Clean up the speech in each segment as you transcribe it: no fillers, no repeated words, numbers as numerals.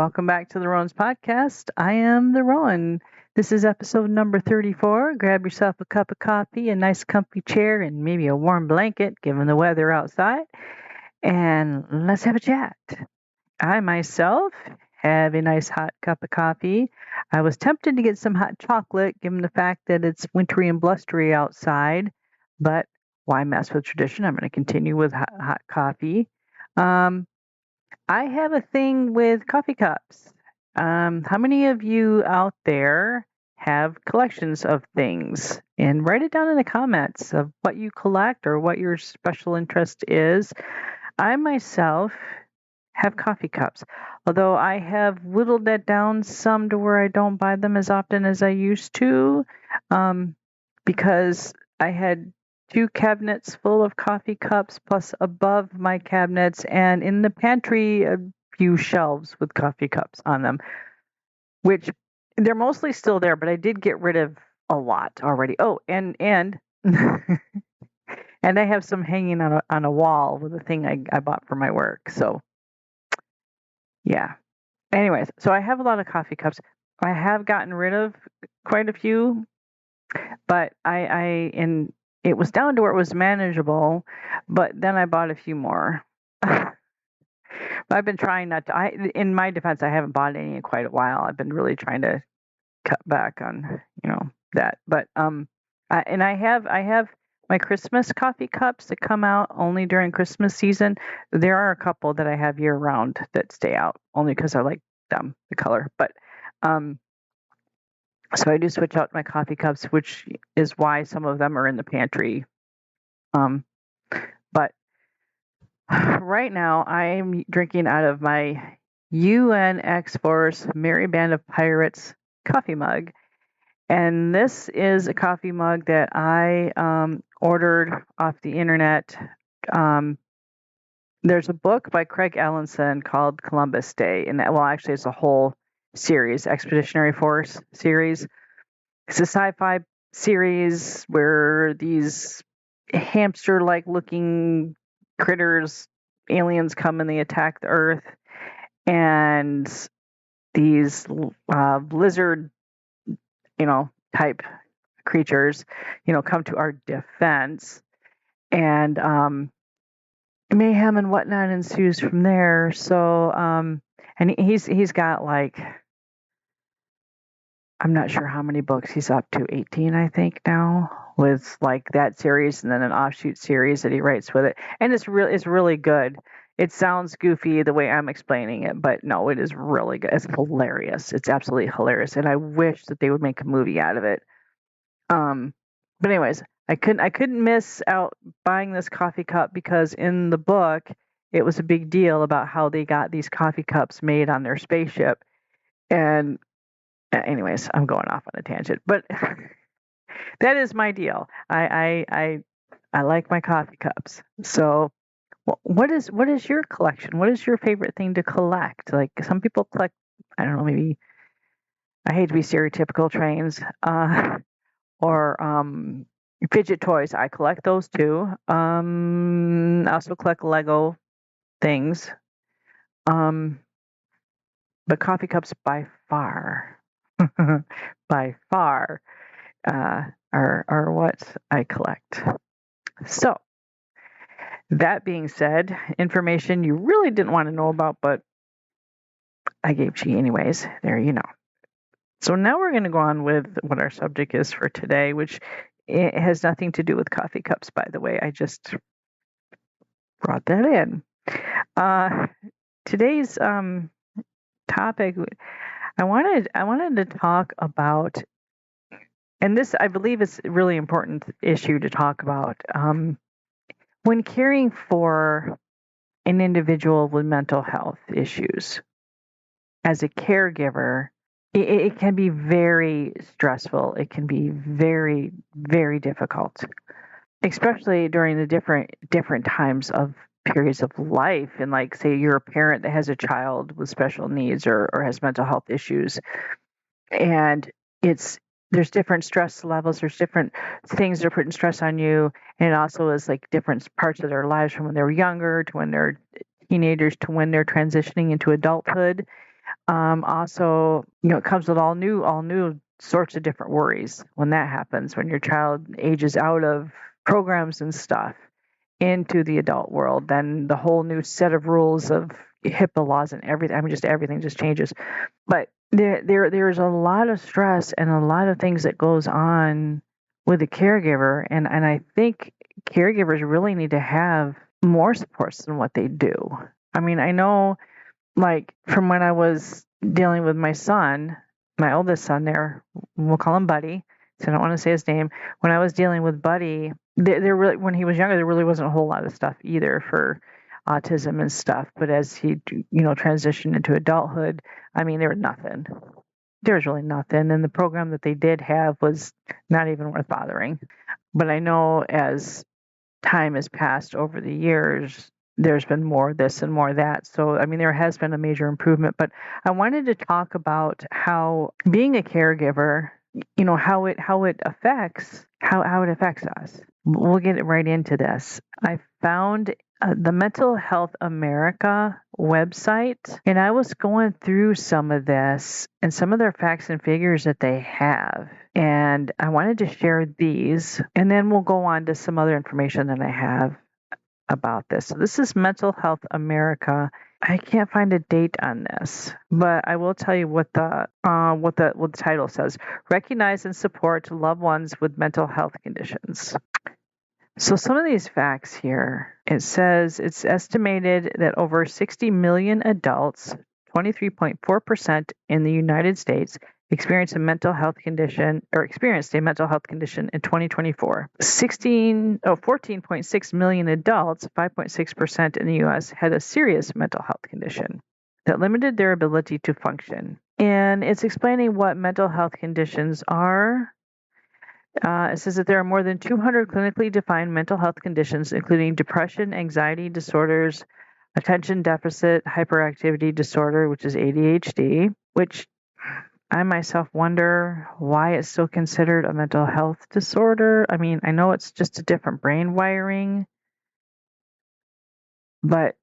Welcome back to the Rowan's Podcast. I am the Rowan. This is episode number 34. Grab yourself a cup of coffee, a nice comfy chair, and maybe a warm blanket, given the weather outside, and let's have a chat. I myself have a nice hot cup of coffee. I was tempted to get some hot chocolate, given the fact that it's wintry and blustery outside, but why mess with tradition? I'm going to continue with hot coffee. I have a thing with coffee cups. How many of you out there have collections of things? And write it down in the comments of what you collect or what your special interest is. I myself have coffee cups, although I have whittled that down some to where I don't buy them as often as I used to, because I had 2 cabinets full of coffee cups, plus above my cabinets and in the pantry a few shelves with coffee cups on them, which they're mostly still there, but I did get rid of a lot already. Oh, and and I have some hanging on a wall with a thing I bought for my work. So yeah. Anyways, so I have a lot of coffee cups. I have gotten rid of quite a few, but it was down to where it was manageable, but then I bought a few more. But I've been trying not to. In my defense, I haven't bought any in quite a while. I've been really trying to cut back on, that. But I have my Christmas coffee cups that come out only during Christmas season. There are a couple that I have year round that stay out only because I like them, the color. But so I do switch out my coffee cups, which is why some of them are in the pantry. But right now I'm drinking out of my UN X-Force Merry Band of Pirates coffee mug. And this is a coffee mug that I ordered off the internet. There's a book by Craig Ellenson called Columbus Day. And actually it's a whole series, Expeditionary Force series. It's a sci-fi series where these hamster-like looking critters, aliens come and they attack the Earth, and these lizard, type creatures, come to our defense, and mayhem and whatnot ensues from there. So, and he's got like, I'm not sure how many books he's up to, 18, I think now, with like that series and then an offshoot series that he writes with it. And it's really good. It sounds goofy the way I'm explaining it, but no, it is really good. It's hilarious. It's absolutely hilarious. And I wish that they would make a movie out of it. But anyways, I couldn't miss out buying this coffee cup because in the book, it was a big deal about how they got these coffee cups made on their spaceship. And anyways, I'm going off on a tangent, but that is my deal. I like my coffee cups. So, what is your collection? What is your favorite thing to collect? Like some people collect, I don't know, maybe, I hate to be stereotypical, trains, or fidget toys. I collect those too. I also collect Lego things. But coffee cups by far. By far, are what I collect. So, that being said, information you really didn't want to know about, but I gave to you anyways. There you know. So now we're going to go on with what our subject is for today, which it has nothing to do with coffee cups, by the way. I just brought that in. Today's topic, I wanted to talk about, and this I believe is a really important issue to talk about. When caring for an individual with mental health issues, as a caregiver, it can be very stressful. It can be very, very difficult, especially during the different times of periods of life. And like, say you're a parent that has a child with special needs or has mental health issues, and there's different stress levels, there's different things that are putting stress on you, and it also is like different parts of their lives from when they were younger to when they're teenagers to when they're transitioning into adulthood. Also, it comes with all new sorts of different worries when that happens, when your child ages out of programs and stuff into the adult world. Then the whole new set of rules of HIPAA laws and everything. I mean, just everything just changes. But there's a lot of stress and a lot of things that goes on with the caregiver, and I think caregivers really need to have more supports than what they do. I mean, I know, like, from when I was dealing with my son, my oldest son there, we'll call him Buddy, so I don't want to say his name. When I was dealing with Buddy, there really, when he was younger, there really wasn't a whole lot of stuff either for autism and stuff. But as he, transitioned into adulthood, I mean, there was nothing. There was really nothing. And the program that they did have was not even worth bothering. But I know as time has passed over the years, there's been more this and more that. So, I mean, there has been a major improvement. But I wanted to talk about how being a caregiver, how it affects us. We'll get right into this. I found the Mental Health America website, and I was going through some of this and some of their facts and figures that they have. And I wanted to share these, and then we'll go on to some other information that I have about this. So this is Mental Health America. I can't find a date on this, but I will tell you what the title says: Recognize and support loved ones with mental health conditions. So some of these facts here, it says it's estimated that over 60 million adults, 23.4% in the United States, experienced a mental health condition in 2024. 14.6 million adults, 5.6% in the U.S., had a serious mental health condition that limited their ability to function. And it's explaining what mental health conditions are. It says that there are more than 200 clinically defined mental health conditions, including depression, anxiety disorders, attention deficit hyperactivity disorder, which is ADHD, which I myself wonder why it's still considered a mental health disorder. I mean, I know it's just a different brain wiring, but,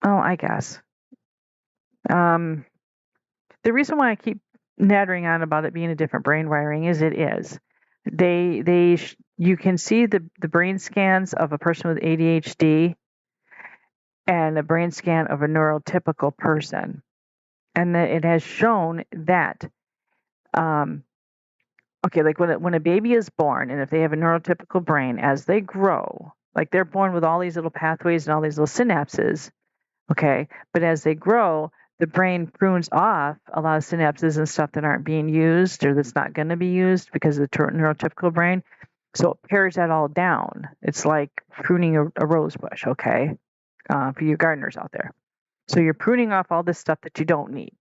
I guess. The reason why I keep nattering on about it being a different brain wiring is it is. You can see the brain scans of a person with ADHD and a brain scan of a neurotypical person, and it has shown that, okay, like when a baby is born, and if they have a neurotypical brain, as they grow, like they're born with all these little pathways and all these little synapses, okay, but as they grow, the brain prunes off a lot of synapses and stuff that aren't being used or that's not going to be used because of the neurotypical brain. So it pares that all down. It's like pruning a rose bush, okay, for you gardeners out there. So you're pruning off all this stuff that you don't need,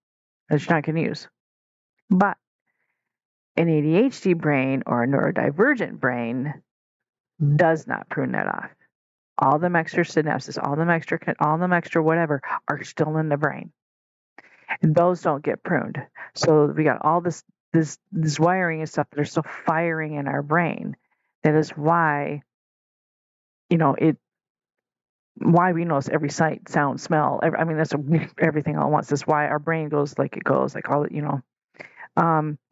that you're not going to use. But an ADHD brain or a neurodivergent brain does not prune that off. All them extra synapses, all them extra whatever are still in the brain. And those don't get pruned. So we got all this wiring and stuff that are still firing in our brain. That is why, why we notice every sight, sound, smell. That's everything all at once. That's why our brain goes like it goes, like all,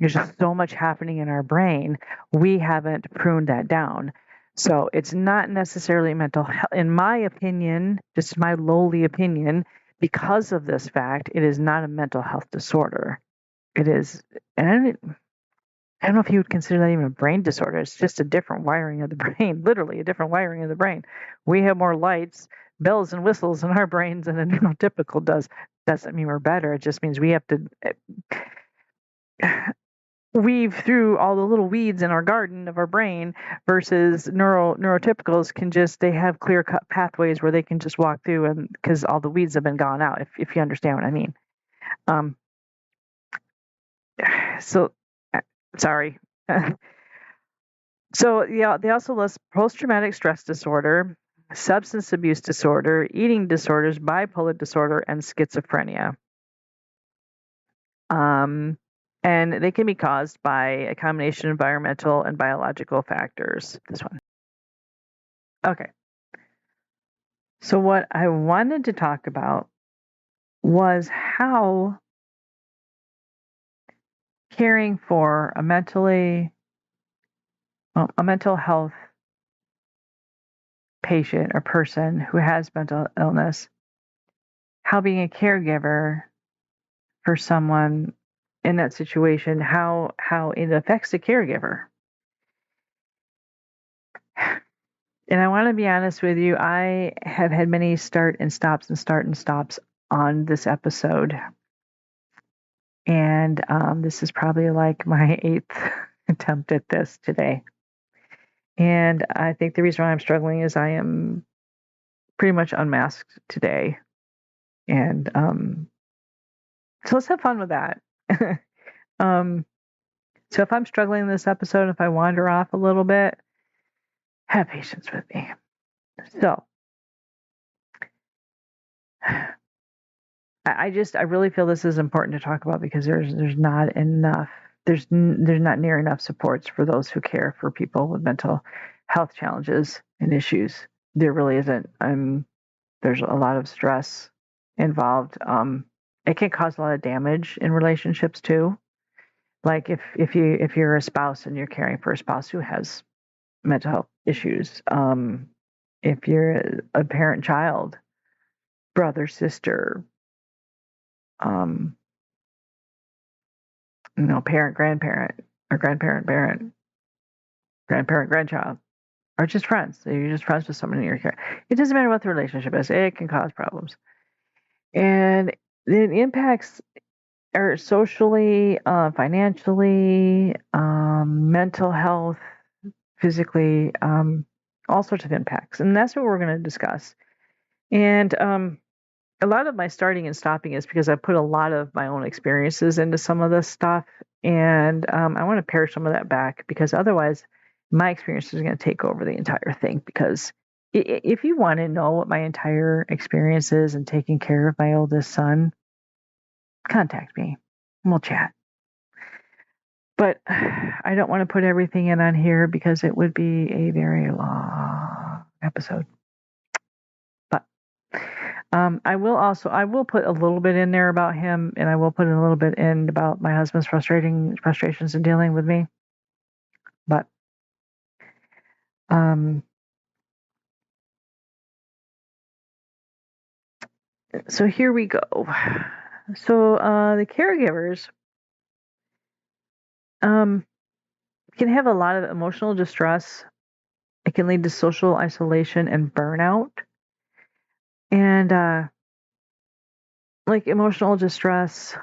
there's just so much happening in our brain. We haven't pruned that down. So it's not necessarily mental health, in my opinion, just my lowly opinion. Because of this fact, it is not a mental health disorder. It is, and I don't know if you would consider that even a brain disorder. It's just a different wiring of the brain, literally a different wiring of the brain. We have more lights, bells, and whistles in our brains than a neurotypical does. Doesn't mean we're better. It just means we have to weave through all the little weeds in our garden of our brain versus neurotypicals they have clear cut pathways where they can just walk through, and because all the weeds have been gone out, if you understand what I mean. So sorry. So yeah, they also list post-traumatic stress disorder, substance abuse disorder, eating disorders, bipolar disorder, and schizophrenia. And they can be caused by a combination of environmental and biological factors. This one. Okay. So what I wanted to talk about was how caring for a mental health patient or person who has mental illness, how being a caregiver for someone in that situation, how it affects the caregiver. And I want to be honest with you, I have had many start and stops on this episode. And this is probably like my 8th attempt at this today. And I think the reason why I'm struggling is I am pretty much unmasked today. And so let's have fun with that. So if I'm struggling in this episode, if I wander off a little bit, have patience with me. So I really feel this is important to talk about because there's not enough, there's not near enough supports for those who care for people with mental health challenges and issues. There really isn't. There's a lot of stress involved. It can cause a lot of damage in relationships too. Like if you're a spouse and you're caring for a spouse who has mental health issues, if you're a parent-child, brother, sister, parent, grandparent, or grandparent, parent, grandparent, grandchild, or just friends. You're just friends with someone in your care. It doesn't matter what the relationship is. It can cause problems. And the impacts are socially, financially, mental health, physically, all sorts of impacts. And that's what we're going to discuss. And a lot of my starting and stopping is because I put a lot of my own experiences into some of this stuff. And I want to pare some of that back because otherwise my experience is going to take over the entire thing. Because if you want to know what my entire experience is in taking care of my oldest son, contact me and we'll chat. But I don't want to put everything in on here because it would be a very long episode. But I will put a little bit in there about him, and I will put a little bit in about my husband's frustrations in dealing with me. But so here we go. So the caregivers can have a lot of emotional distress. It can lead to social isolation and burnout. And like emotional distress,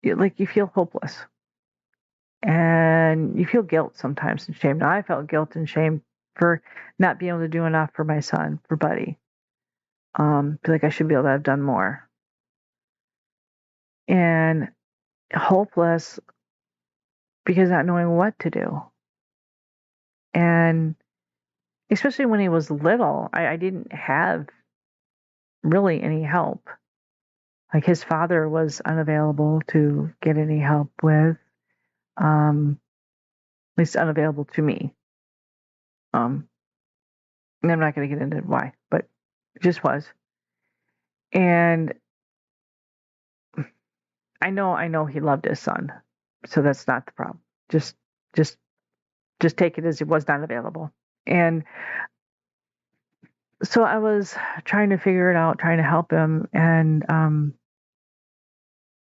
you feel hopeless. And you feel guilt sometimes and shame. Now, I felt guilt and shame for not being able to do enough for my son, for Buddy. Feel like I should be able to have done more. And hopeless because not knowing what to do. And especially when he was little, I didn't have really any help. Like his father was unavailable to get any help with, at least unavailable to me. And I'm not going to get into why, but it just was. And I know he loved his son, so that's not the problem. Just take it as it was not available. And so I was trying to figure it out, trying to help him, and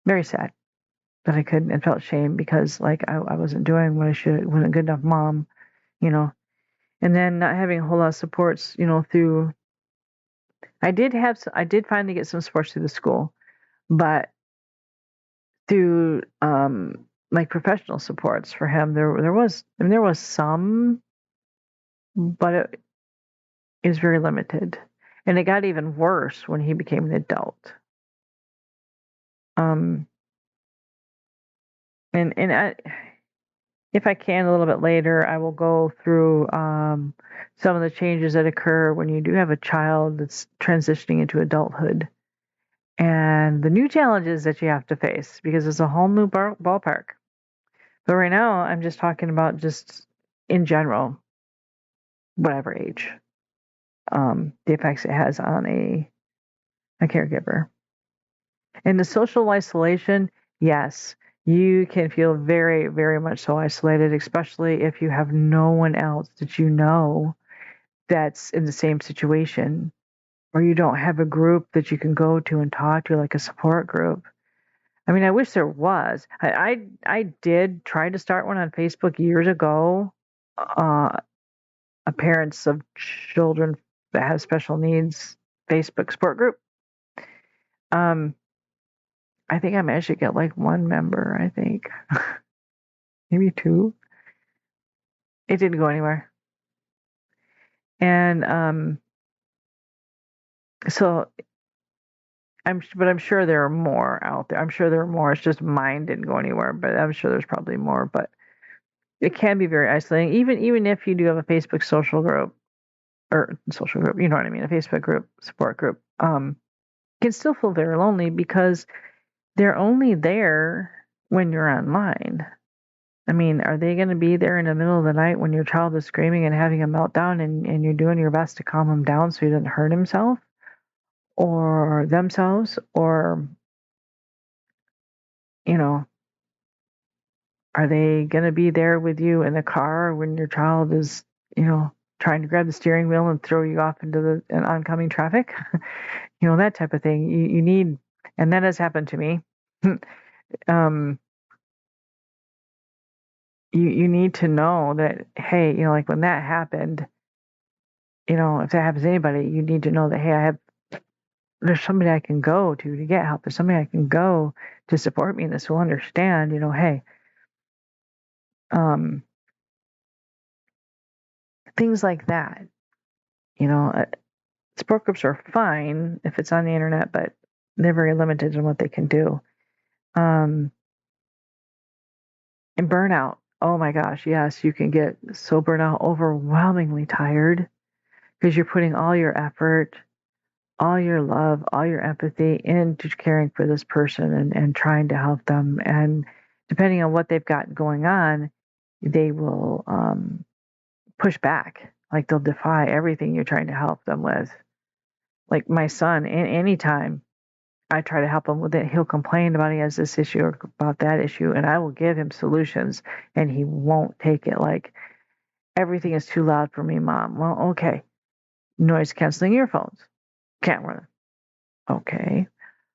very sad that I couldn't, and felt shame because like I wasn't doing what I should, wasn't a good enough mom, you know. And then not having a whole lot of supports, through. I did finally get some supports through the school, but through like professional supports for him, there was some, but it is very limited, and it got even worse when he became an adult. And if I can a little bit later, I will go through some of the changes that occur when you do have a child that's transitioning into adulthood, and the new challenges that you have to face because it's a whole new ballpark. But right now, I'm just talking about just in general, whatever age. the effects it has on a caregiver. And the social isolation, yes, you can feel very, very much so isolated, especially if you have no one else that you know that's in the same situation, or you don't have a group that you can go to and talk to, like a support group. I mean, I wish there was. I did try to start one on Facebook years ago, a parents of children that have special needs Facebook support group. I think I managed to get like one member, I think. Maybe two. It didn't go anywhere. And so I'm sure there are more out there. I'm sure there are more. It's just mine didn't go anywhere, but I'm sure there's probably more. But it can be very isolating, even if you do have a Facebook social group, you know what I mean, a Facebook group, support group. You can still feel very lonely because they're only there when you're online. I mean, are they going to be there in the middle of the night when your child is screaming and having a meltdown and you're doing your best to calm him down so he doesn't hurt himself or themselves? Or, you know, are they going to be there with you in the car when your child is, trying to grab the steering wheel and throw you off into an oncoming traffic? That type of thing. You need, and that has happened to me. um, you need to know that, hey, like when that happened, if that happens to anybody, you need to know that, hey, there's somebody I can go to get help. There's somebody I can go to support me in this, who will understand, hey, um, things like that. Support groups are fine if it's on the internet, but they're very limited in what they can do. And burnout. Oh my gosh, yes, you can get so burnt out, overwhelmingly tired, because you're putting all your effort, all your love, all your empathy into caring for this person and trying to help them. And depending on what they've got going on, they will push back. Like they'll defy everything you're trying to help them with. Like my son, anytime I try to help him with it, he'll complain about he has this issue or about that issue, and I will give him solutions, and he won't take it. Like, everything is too loud for me, Mom. Well, okay. Noise canceling earphones. Can't wear them. Okay.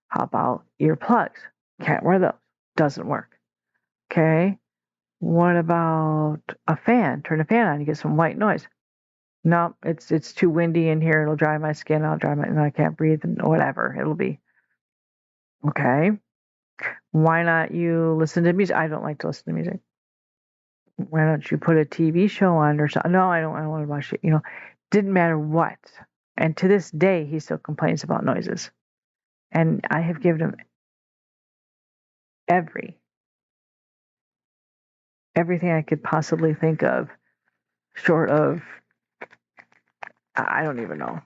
How about earplugs? Can't wear those. Doesn't work. Okay. What about a fan? Turn a fan on, you get some white noise. No, it's too windy in here. It'll dry my skin. And I can't breathe and whatever it'll be. Okay. Why not you listen to music? I don't like to listen to music. Why don't you put a TV show on or something? No, I don't want to watch it. Didn't matter what. And to this day, he still complains about noises. And I have given him everything I could possibly think of, short of, I don't even know.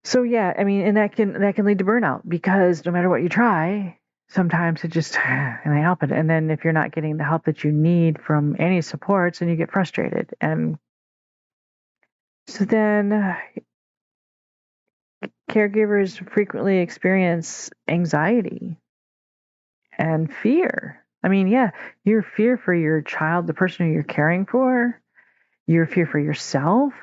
So yeah, I mean, and that can lead to burnout, because no matter what you try, sometimes it just and they help it. And then if you're not getting the help that you need from any supports, then you get frustrated. And so then caregivers frequently experience anxiety and fear. I mean, yeah, your fear for your child, the person who you're caring for, your fear for yourself,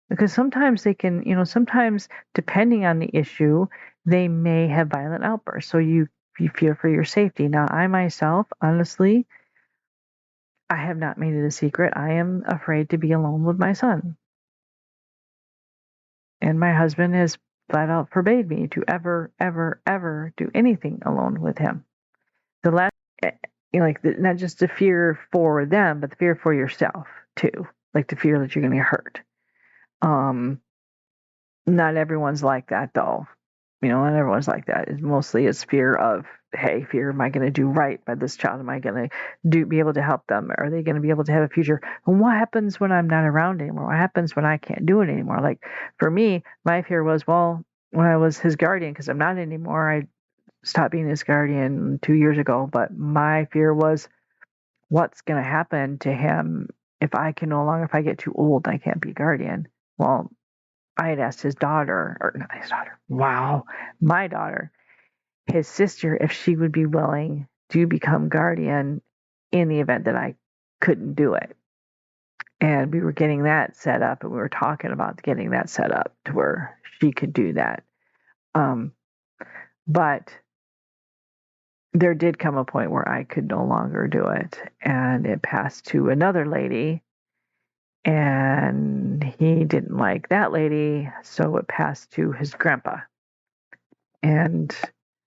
because sometimes they can, sometimes depending on the issue, they may have violent outbursts. So you fear for your safety. Now, I myself, honestly, I have not made it a secret. I am afraid to be alone with my son. And my husband has flat out forbade me to ever, ever, ever do anything alone with him. The last, not just the fear for them, but the fear for yourself too. Like the fear that you're going to get hurt. Not everyone's like that though. Not everyone's like that. It's fear of, hey, am I going to do right by this child? Am I going to be able to help them? Are they going to be able to have a future? And what happens when I'm not around anymore? What happens when I can't do it anymore? Like for me, my fear was, well, when I was his guardian, because I'm not anymore, I stopped being his guardian 2 years ago. But my fear was, what's going to happen to him if I get too old and I can't be guardian? Well, I had asked his daughter, or not his daughter, wow, my daughter, his sister, if she would be willing to become guardian in the event that I couldn't do it. And we were getting that set up, and we were talking about getting that set up to where she could do that. But there did come a point where I could no longer do it, and it passed to another lady, and he didn't like that lady, so it passed to his grandpa. And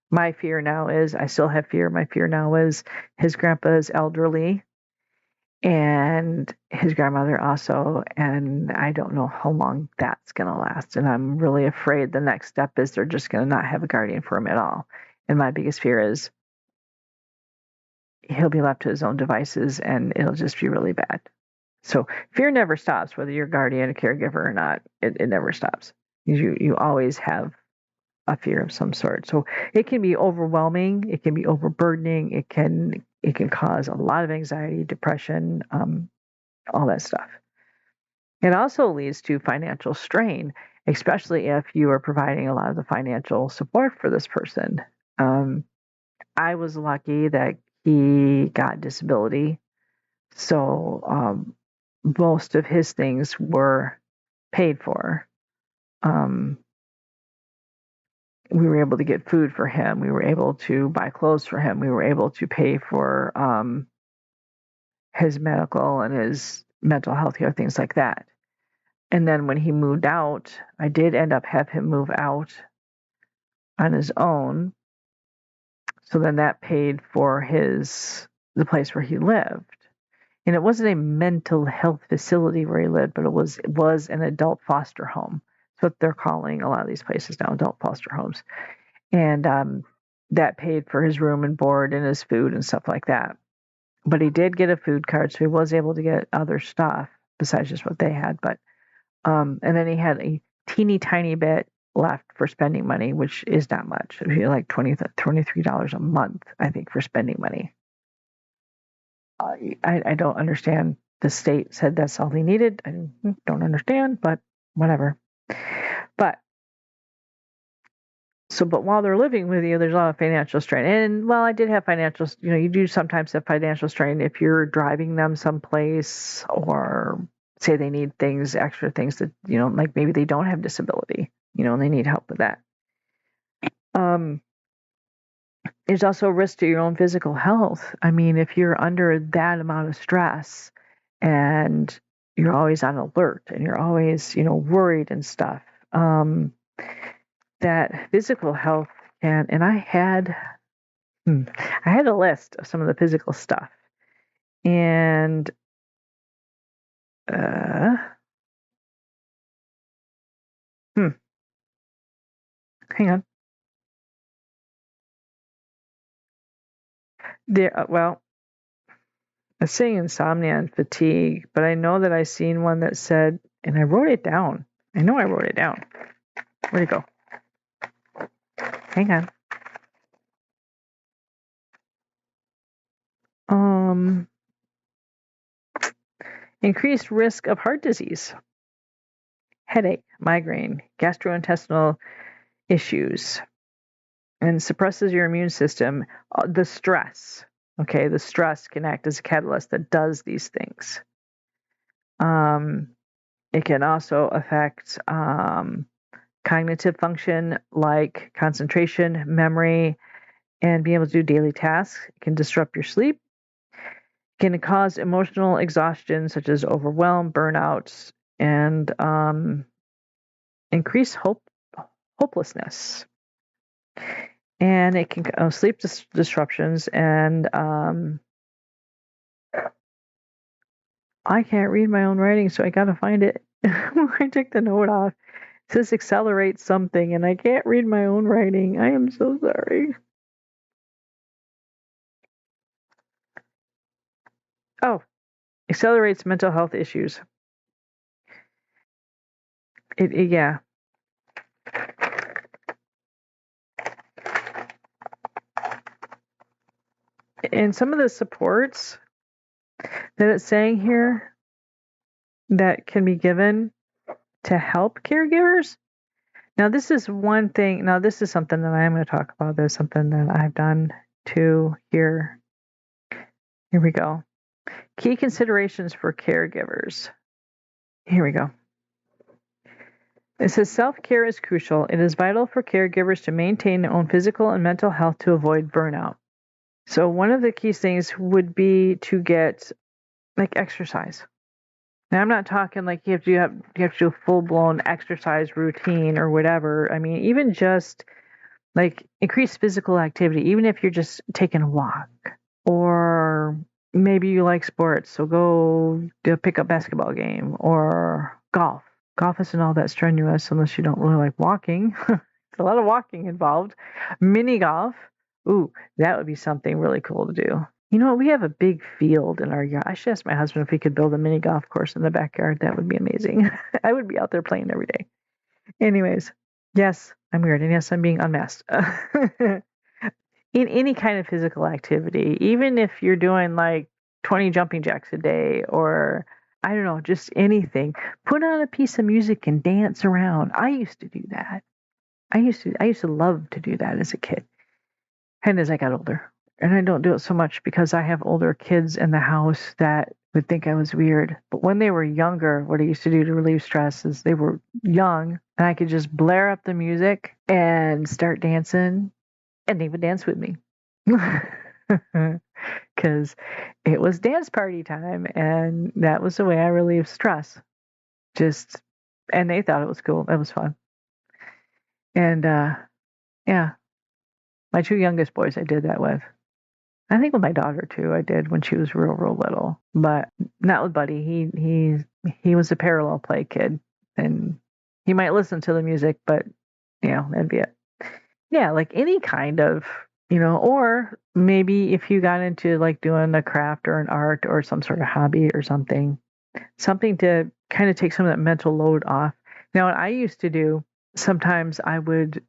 my fear now is, I still have fear. My fear now is his grandpa is elderly, and his grandmother also, and I don't know how long that's going to last. And I'm really afraid the next step is they're just going to not have a guardian for him at all. And my biggest fear is he'll be left to his own devices, and it'll just be really bad. So fear never stops, whether you're a guardian, a caregiver or not. It never stops. You always have a fear of some sort. So it can be overwhelming. It can be overburdening. It can cause a lot of anxiety, depression, all that stuff. It also leads to financial strain, especially if you are providing a lot of the financial support for this person. I was lucky that he got disability, so most of his things were paid for. We were able to get food for him. We were able to buy clothes for him. We were able to pay for his medical and his mental health care, things like that. And then when he moved out, I did end up have him move out on his own. So then that paid for the place where he lived. And it wasn't a mental health facility where he lived, but it was an adult foster home. That's what they're calling a lot of these places now, adult foster homes. And that paid for his room and board and his food and stuff like that. But he did get a food card, so he was able to get other stuff besides just what they had. But and then he had a teeny tiny bit left for spending money, which is not much. It'd be like $23 a month, I think, for spending money. I don't understand. The state said that's all he needed. I don't understand, but whatever. But while they're living with you, there's a lot of financial strain. And I did have financial, you do sometimes have financial strain if you're driving them someplace, or say they need extra things that, like maybe they don't have disability, and they need help with that. There's also a risk to your own physical health. I mean, if you're under that amount of stress and you're always on alert and you're always, worried and stuff, that physical health and I had a list of some of the physical stuff, and hang on. There, I say insomnia and fatigue, but I know that I seen one that said, and I wrote it down. I know I wrote it down. Where'd it go? Hang on. Increased risk of heart disease, headache, migraine, gastrointestinal issues, and suppresses your immune system. The stress, the stress can act as a catalyst that does these things. It can also affect cognitive function like concentration, memory, and being able to do daily tasks. It can disrupt your sleep. It can cause emotional exhaustion such as overwhelm, burnout, and increase hopelessness. And it can sleep disruptions, and I can't read my own writing, so I gotta find it. I took the note off. It says accelerate something, and I can't read my own writing. I am so sorry. Oh, accelerates mental health issues. Yeah. And some of the supports that it's saying here that can be given to help caregivers. Now, this is one thing. Now, this is something that I am going to talk about. There's something that I've done too here. Here we go. Key considerations for caregivers. Here we go. It says self-care is crucial. It is vital for caregivers to maintain their own physical and mental health to avoid burnout. So one of the key things would be to get like exercise. Now I'm not talking like you have to do a full-blown exercise routine or whatever. I mean, even just like increased physical activity, even if you're just taking a walk, or maybe you like sports, so go do a pickup basketball game or golf. Golf isn't all that strenuous unless you don't really like walking. There's a lot of walking involved. Mini golf. Ooh, that would be something really cool to do. You know what? We have a big field in our yard. I should ask my husband if we could build a mini golf course in the backyard. That would be amazing. I would be out there playing every day. Anyways, yes, I'm weird. And yes, I'm being unmasked. In any kind of physical activity, even if you're doing like 20 jumping jacks a day or I don't know, just anything. Put on a piece of music and dance around. I used to do that. I used to love to do that as a kid. And as I got older. And I don't do it so much because I have older kids in the house that would think I was weird. But when they were younger, what I used to do to relieve stress is they were young and I could just blare up the music and start dancing and they would dance with me. Because it was dance party time and that was the way I relieved stress. And they thought it was cool. It was fun. And yeah, my two youngest boys I did that with. I think with my daughter too, I did when she was real little, but not with Buddy. He was a parallel play kid and he might listen to the music, but that'd be it. Yeah, like any kind of, or maybe if you got into like doing a craft or an art or some sort of hobby or something to kind of take some of that mental load off. Now, what I used to do, sometimes I would,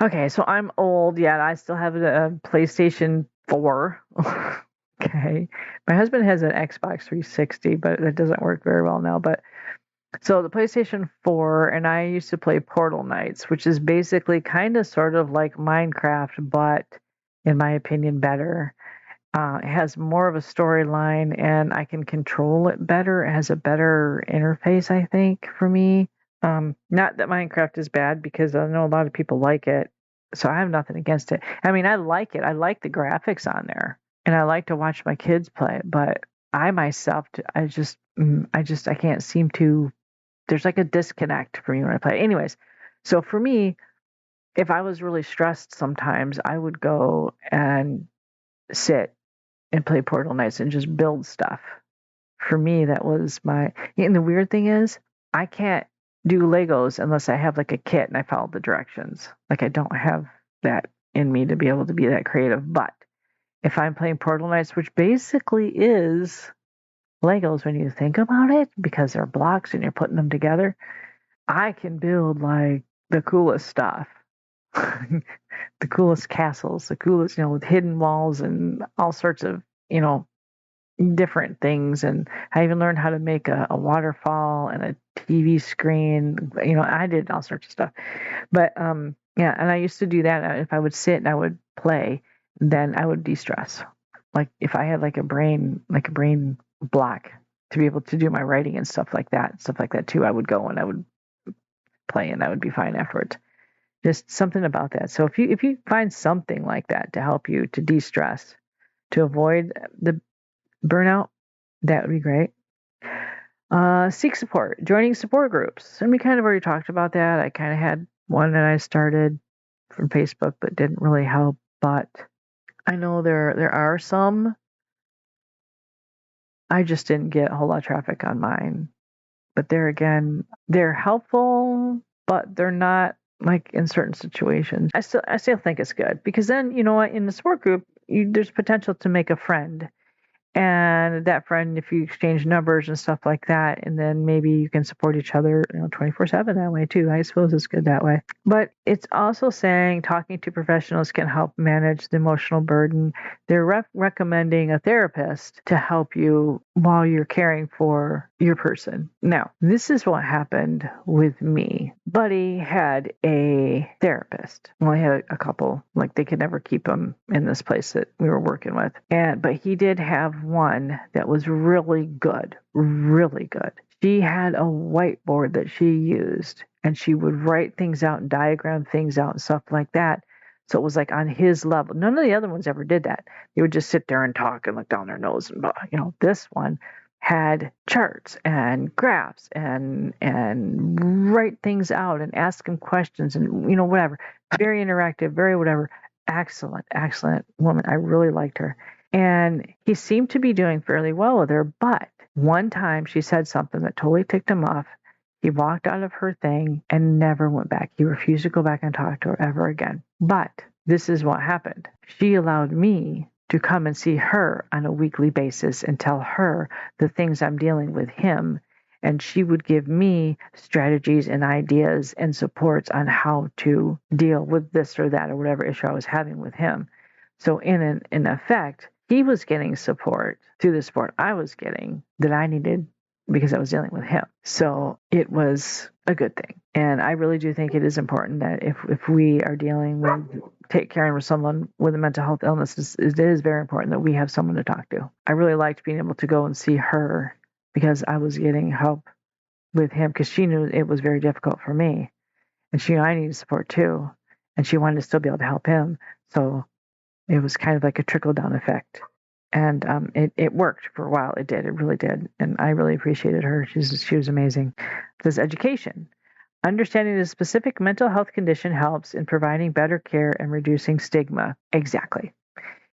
okay, so I'm old. Yeah, I still have a PlayStation 4. Okay. My husband has an Xbox 360, but that doesn't work very well now. But so the PlayStation 4, and I used to play Portal Knights, which is basically kind of sort of like Minecraft, but in my opinion, better. It has more of a storyline, and I can control it better. It has a better interface, I think, for me. Not that Minecraft is bad, because I know a lot of people like it, so I have nothing against it. I mean, I like it. I like the graphics on there, and I like to watch my kids play it, but I myself, I can't seem to. There's like a disconnect for me when I play. Anyways, so for me, if I was really stressed sometimes, I would go and sit and play Portal Knights and just build stuff. For me, that was and the weird thing is, I can't do Legos unless I have like a kit and I follow the directions. Like I don't have that in me to be able to be that creative. But if I'm playing Portal Knights, which basically is Legos when you think about it, because they're blocks and you're putting them together, I can build like the coolest stuff. The coolest castles, the coolest, with hidden walls and all sorts of, different things. And I even learned how to make a waterfall and a TV screen. I did all sorts of stuff. But yeah, and I used to do that. If I would sit and I would play, then I would de-stress. Like if I had like a brain block to be able to do my writing and stuff like that too, I would go and I would play and I would be fine afterwards. Just something about that. So if you find something like that to help you to de-stress, to avoid the burnout, that would be great. Seek support, joining support groups. And we kind of already talked about that. I kind of had one that I started from Facebook, but didn't really help. But I know there are some. I just didn't get a whole lot of traffic on mine. But there again, they're helpful, but they're not like in certain situations. I still think it's good because then, in the support group, there's potential to make a friend. And that friend, if you exchange numbers and stuff like that, and then maybe you can support each other 24/7 that way too. I suppose it's good that way. But it's also saying talking to professionals can help manage the emotional burden. They're recommending a therapist to help you while you're caring for your person. Now, this is what happened with me. Buddy had a therapist. Well, he had a couple. Like, they could never keep him in this place that we were working with. But he did have one that was really good, really good. She had a whiteboard that she used, and she would write things out and diagram things out and stuff like that. So it was like on his level. None of the other ones ever did that. They would just sit there and talk and look down their nose. And, this one had charts and graphs and write things out and ask him questions and, whatever. Very interactive, very whatever. Excellent, excellent woman. I really liked her. And he seemed to be doing fairly well with her. But one time she said something that totally ticked him off. He walked out of her thing and never went back. He refused to go back and talk to her ever again. But this is what happened. She allowed me to come and see her on a weekly basis and tell her the things I'm dealing with him. And she would give me strategies and ideas and supports on how to deal with this or that or whatever issue I was having with him. So in effect, he was getting support through the support I was getting that I needed because I was dealing with him. So it was a good thing. And I really do think it is important that if we are dealing with caring for someone with a mental health illness, it is very important that we have someone to talk to. I really liked being able to go and see her because I was getting help with him because she knew it was very difficult for me. And she knew I needed support too. And she wanted to still be able to help him. So it was kind of like a trickle-down effect. And it worked for a while. It did. It really did. And I really appreciated her. She was amazing. This education. Understanding the specific mental health condition helps in providing better care and reducing stigma. Exactly.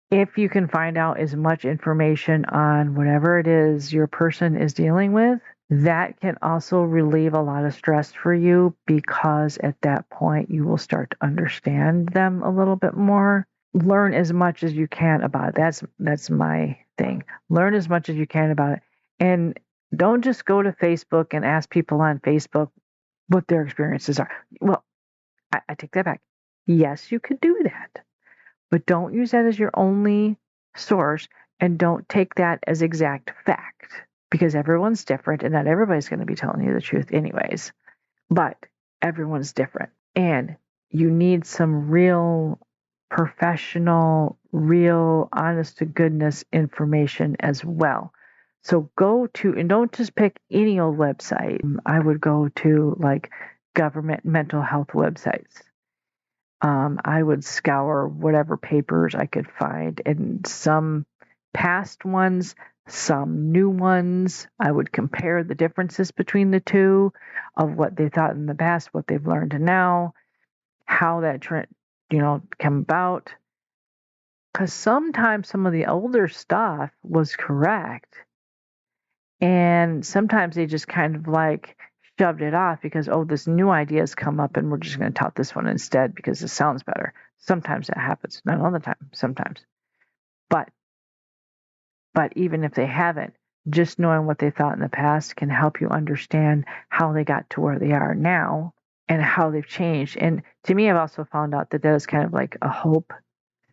If you can find out as much information on whatever it is your person is dealing with, that can also relieve a lot of stress for you because at that point you will start to understand them a little bit more. Learn as much as you can about it. That's my thing. Learn as much as you can about it. And don't just go to Facebook and ask people on Facebook what their experiences are. Well, I take that back. Yes, you could do that. But don't use that as your only source and don't take that as exact fact because everyone's different and not everybody's going to be telling you the truth anyways. But everyone's different. And you need some real professional, real, honest to goodness information as well. So go to, and don't just pick any old website. I would go to like government mental health websites. I would scour whatever papers I could find, and some past ones, some new ones. I would compare the differences between the two of what they thought in the past, what they've learned now, how that trend, came about. Because sometimes some of the older stuff was correct, and sometimes they just kind of like shoved it off because, this new idea has come up and we're just going to tout this one instead because it sounds better. Sometimes that happens. Not all the time, sometimes. But even if they haven't, just knowing what they thought in the past can help you understand how they got to where they are now and how they've changed. And to me, I've also found out that is kind of like a hope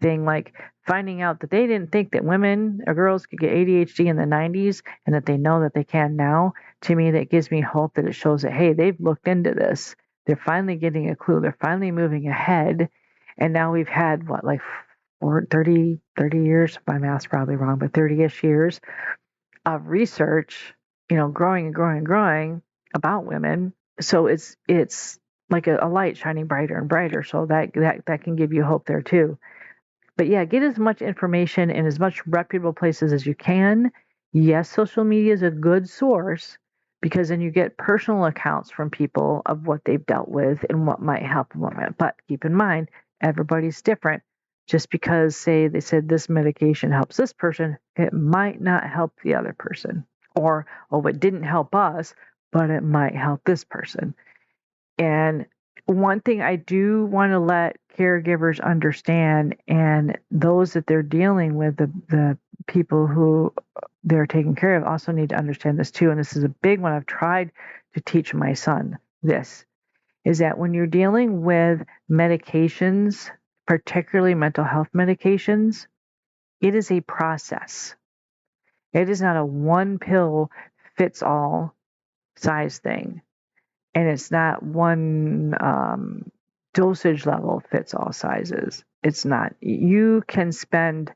thing, like finding out that they didn't think that women or girls could get ADHD in the 90s and that they know that they can now. To me, that gives me hope that it shows that, hey, they've looked into this. They're finally getting a clue. They're finally moving ahead. And now we've had, 30 years, my math's probably wrong, but 30-ish years of research, growing and growing and growing about women. So it's like a light shining brighter and brighter. So that can give you hope there too. But yeah, get as much information in as much reputable places as you can. Yes, social media is a good source because then you get personal accounts from people of what they've dealt with and what might help and what might. But keep in mind, everybody's different. Just because, say, they said this medication helps this person, it might not help the other person. Or, it didn't help us, but it might help this person. And one thing I do want to let caregivers understand, and those that they're dealing with, the people who they're taking care of, also need to understand this too. And this is a big one I've tried to teach my son. This is that when you're dealing with medications, particularly mental health medications, it is a process. It is not a one pill fits all size thing. And it's not one dosage level fits all sizes. It's not. You can spend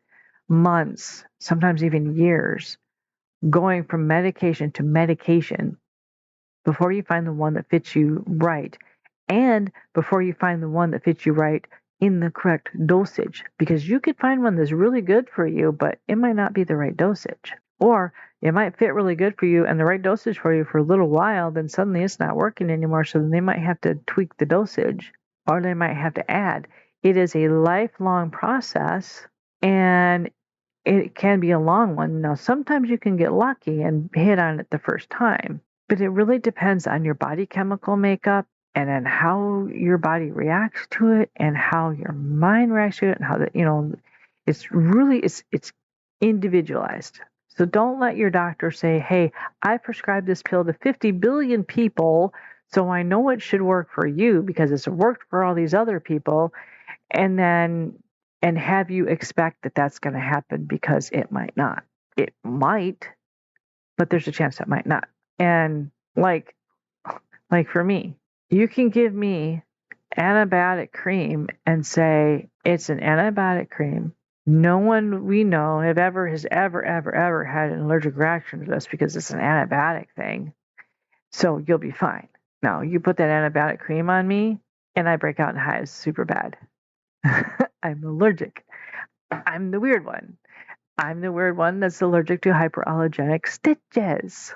months, sometimes even years, going from medication to medication before you find the one that fits you right, and before you find the one that fits you right in the correct dosage. Because you could find one that's really good for you, but it might not be the right dosage. Or it might fit really good for you and the right dosage for you for a little while, then suddenly it's not working anymore, so then they might have to tweak the dosage, or they might have to add. It is a lifelong process, and it can be a long one. Now, sometimes you can get lucky and hit on it the first time, but it really depends on your body chemical makeup and on how your body reacts to it and how your mind reacts to it and how it's individualized. So don't let your doctor say, hey, I prescribed this pill to 50 billion people, so I know it should work for you because it's worked for all these other people, and have you expect that that's going to happen, because it might not. It might, but there's a chance it might not. And like for me, you can give me antibiotic cream and say it's an antibiotic cream. No one we know has ever had an allergic reaction to this because it's an antibiotic thing. So you'll be fine. Now, you put that antibiotic cream on me and I break out in hives super bad. I'm allergic. I'm the weird one. I'm the weird one that's allergic to hyperallergenic stitches.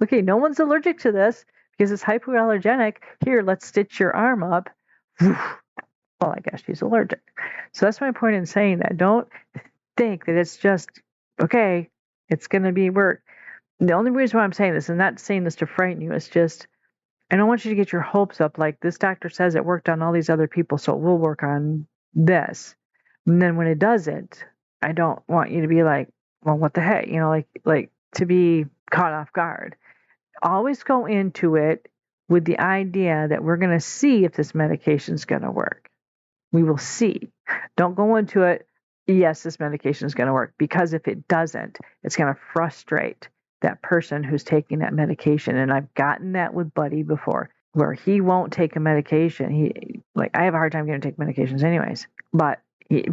Okay, no one's allergic to this because it's hypoallergenic. Here, let's stitch your arm up. Well, I guess she's allergic. So that's my point in saying that. Don't think that it's just, okay, it's going to be work. The only reason why I'm saying this, and not saying this to frighten you, is just, I don't want you to get your hopes up like this doctor says it worked on all these other people, so it will work on this. And then when it doesn't, I don't want you to be like, well, what the heck? Like to be caught off guard. Always go into it with the idea that we're going to see if this medication is going to work. We will see. Don't go into it, yes, this medication is going to work, because if it doesn't, it's going to frustrate that person who's taking that medication. And I've gotten that with Buddy before, where he won't take a medication. I have a hard time getting to take medications anyways. But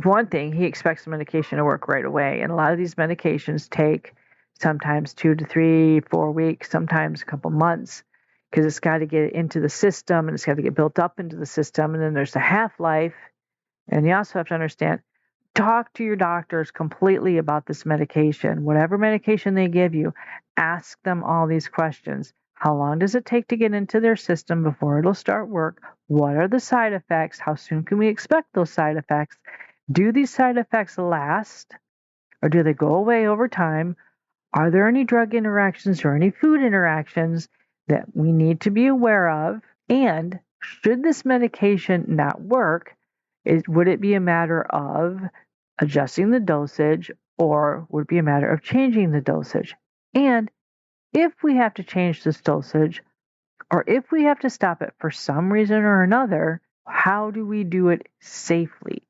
one thing, he expects the medication to work right away. And a lot of these medications take sometimes 2 to 3, 4 weeks, sometimes a couple months, because it's got to get into the system and it's got to get built up into the system. And then there's the half-life. And you also have to understand, talk to your doctors completely about this medication. Whatever medication they give you, ask them all these questions. How long does it take to get into their system before it'll start work? What are the side effects? How soon can we expect those side effects? Do these side effects last, or do they go away over time? Are there any drug interactions or any food interactions that we need to be aware of? And should this medication not work, would it be a matter of adjusting the dosage, or would it be a matter of changing the dosage? And if we have to change this dosage, or if we have to stop it for some reason or another, how do we do it safely?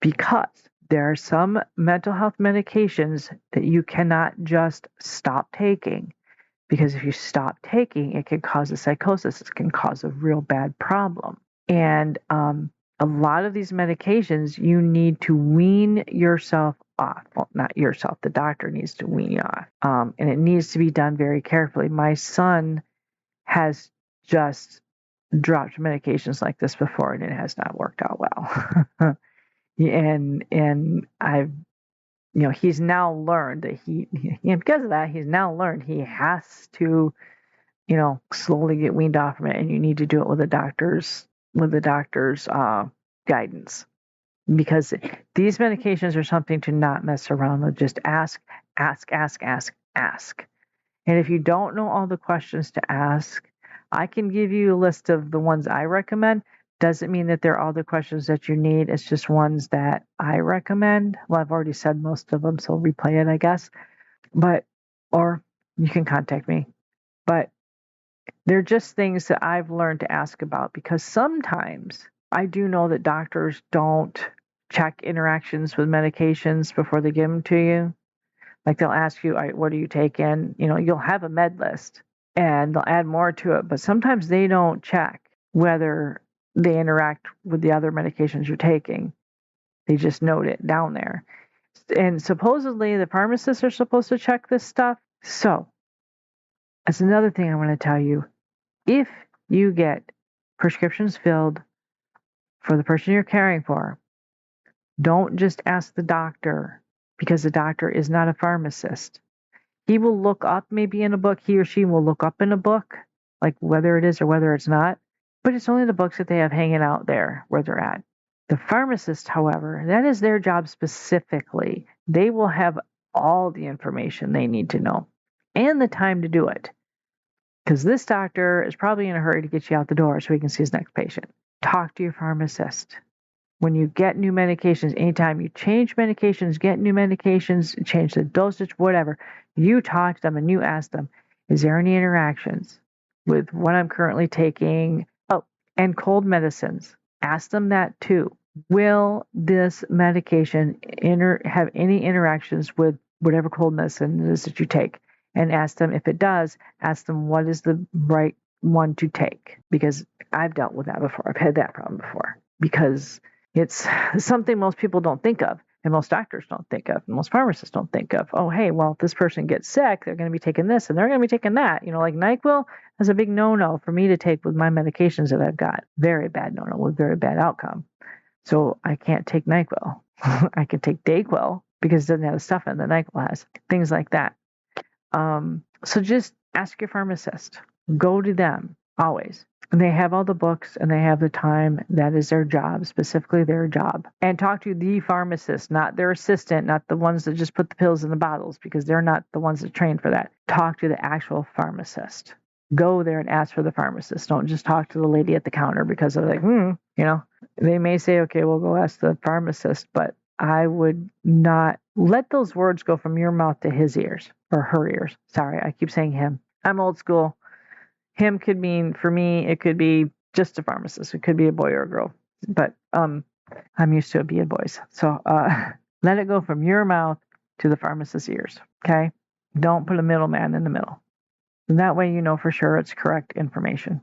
Because there are some mental health medications that you cannot just stop taking. Because if you stop taking, it can cause a psychosis. It can cause a real bad problem. And a lot of these medications, you need to wean yourself off. Well, not yourself. The doctor needs to wean you off. And it needs to be done very carefully. My son has just dropped medications like this before, and it has not worked out well. and I've, he's now learned that because of that, he's now learned he has to, slowly get weaned off from it, and you need to do it with the doctor's guidance, because these medications are something to not mess around with. Just ask. And if you don't know all the questions to ask, I can give you a list of the ones I recommend. Doesn't mean that they're all the questions that you need. It's just ones that I recommend. Well, I've already said most of them, so replay it, I guess. Or you can contact me. But they're just things that I've learned to ask about, because sometimes I do know that doctors don't check interactions with medications before they give them to you. Like they'll ask you, all right, what are you taking? You'll have a med list and they'll add more to it, but sometimes they don't check whether they interact with the other medications you're taking. They just note it down there. And supposedly the pharmacists are supposed to check this stuff. So that's another thing I want to tell you. If you get prescriptions filled for the person you're caring for, don't just ask the doctor, because the doctor is not a pharmacist. He will look up maybe in a book, he or she will look up in a book, like whether it is or whether it's not, but it's only the books that they have hanging out there where they're at. The pharmacist, however, that is their job specifically. They will have all the information they need to know and the time to do it. Because this doctor is probably in a hurry to get you out the door so he can see his next patient. Talk to your pharmacist. When you get new medications, anytime you change medications, get new medications, change the dosage, whatever, you talk to them and you ask them, is there any interactions with what I'm currently taking? Oh, and cold medicines. Ask them that too. Will this medication have any interactions with whatever cold medicine it is that you take? And ask them, if it does, ask them what is the right one to take. Because I've dealt with that before. I've had that problem before. Because it's something most people don't think of, and most doctors don't think of, and most pharmacists don't think of. Oh, hey, well, if this person gets sick, they're going to be taking this, and they're going to be taking that. Like NyQuil is a big no-no for me to take with my medications that I've got. Very bad no-no with very bad outcome. So I can't take NyQuil. I can take Dayquil because it doesn't have the stuff in that NyQuil has. Things like that. So just ask your pharmacist. Go to them always. And they have all the books and they have the time. That is their job, specifically their job. And talk to the pharmacist, not their assistant, not the ones that just put the pills in the bottles, because they're not the ones that train for that. Talk to the actual pharmacist. Go there and ask for the pharmacist. Don't just talk to the lady at the counter because they're like, they may say, okay, we'll go ask the pharmacist, but I would not let those words go from your mouth to his ears or her ears. Sorry, I keep saying him. I'm old school. Him could mean, for me, it could be just a pharmacist. It could be a boy or a girl. But I'm used to it being boys. So let it go from your mouth to the pharmacist's ears, okay? Don't put a middleman in the middle. And that way you know for sure it's correct information.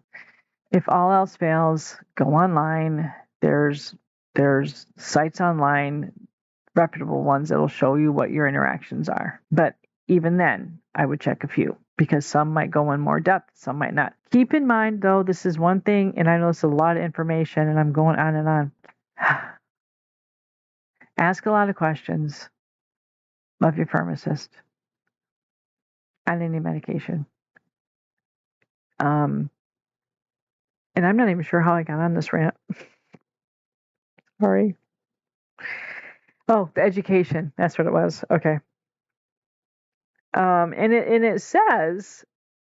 If all else fails, go online. There's sites online, reputable ones that'll show you what your interactions are. But even then, I would check a few, because some might go in more depth, some might not. Keep in mind, though, this is one thing, and I know it's a lot of information, and I'm going on and on. Ask a lot of questions of your pharmacist on any medication. And I'm not even sure how I got on this rant. Sorry. Oh, the education. That's what it was. Okay. And it says,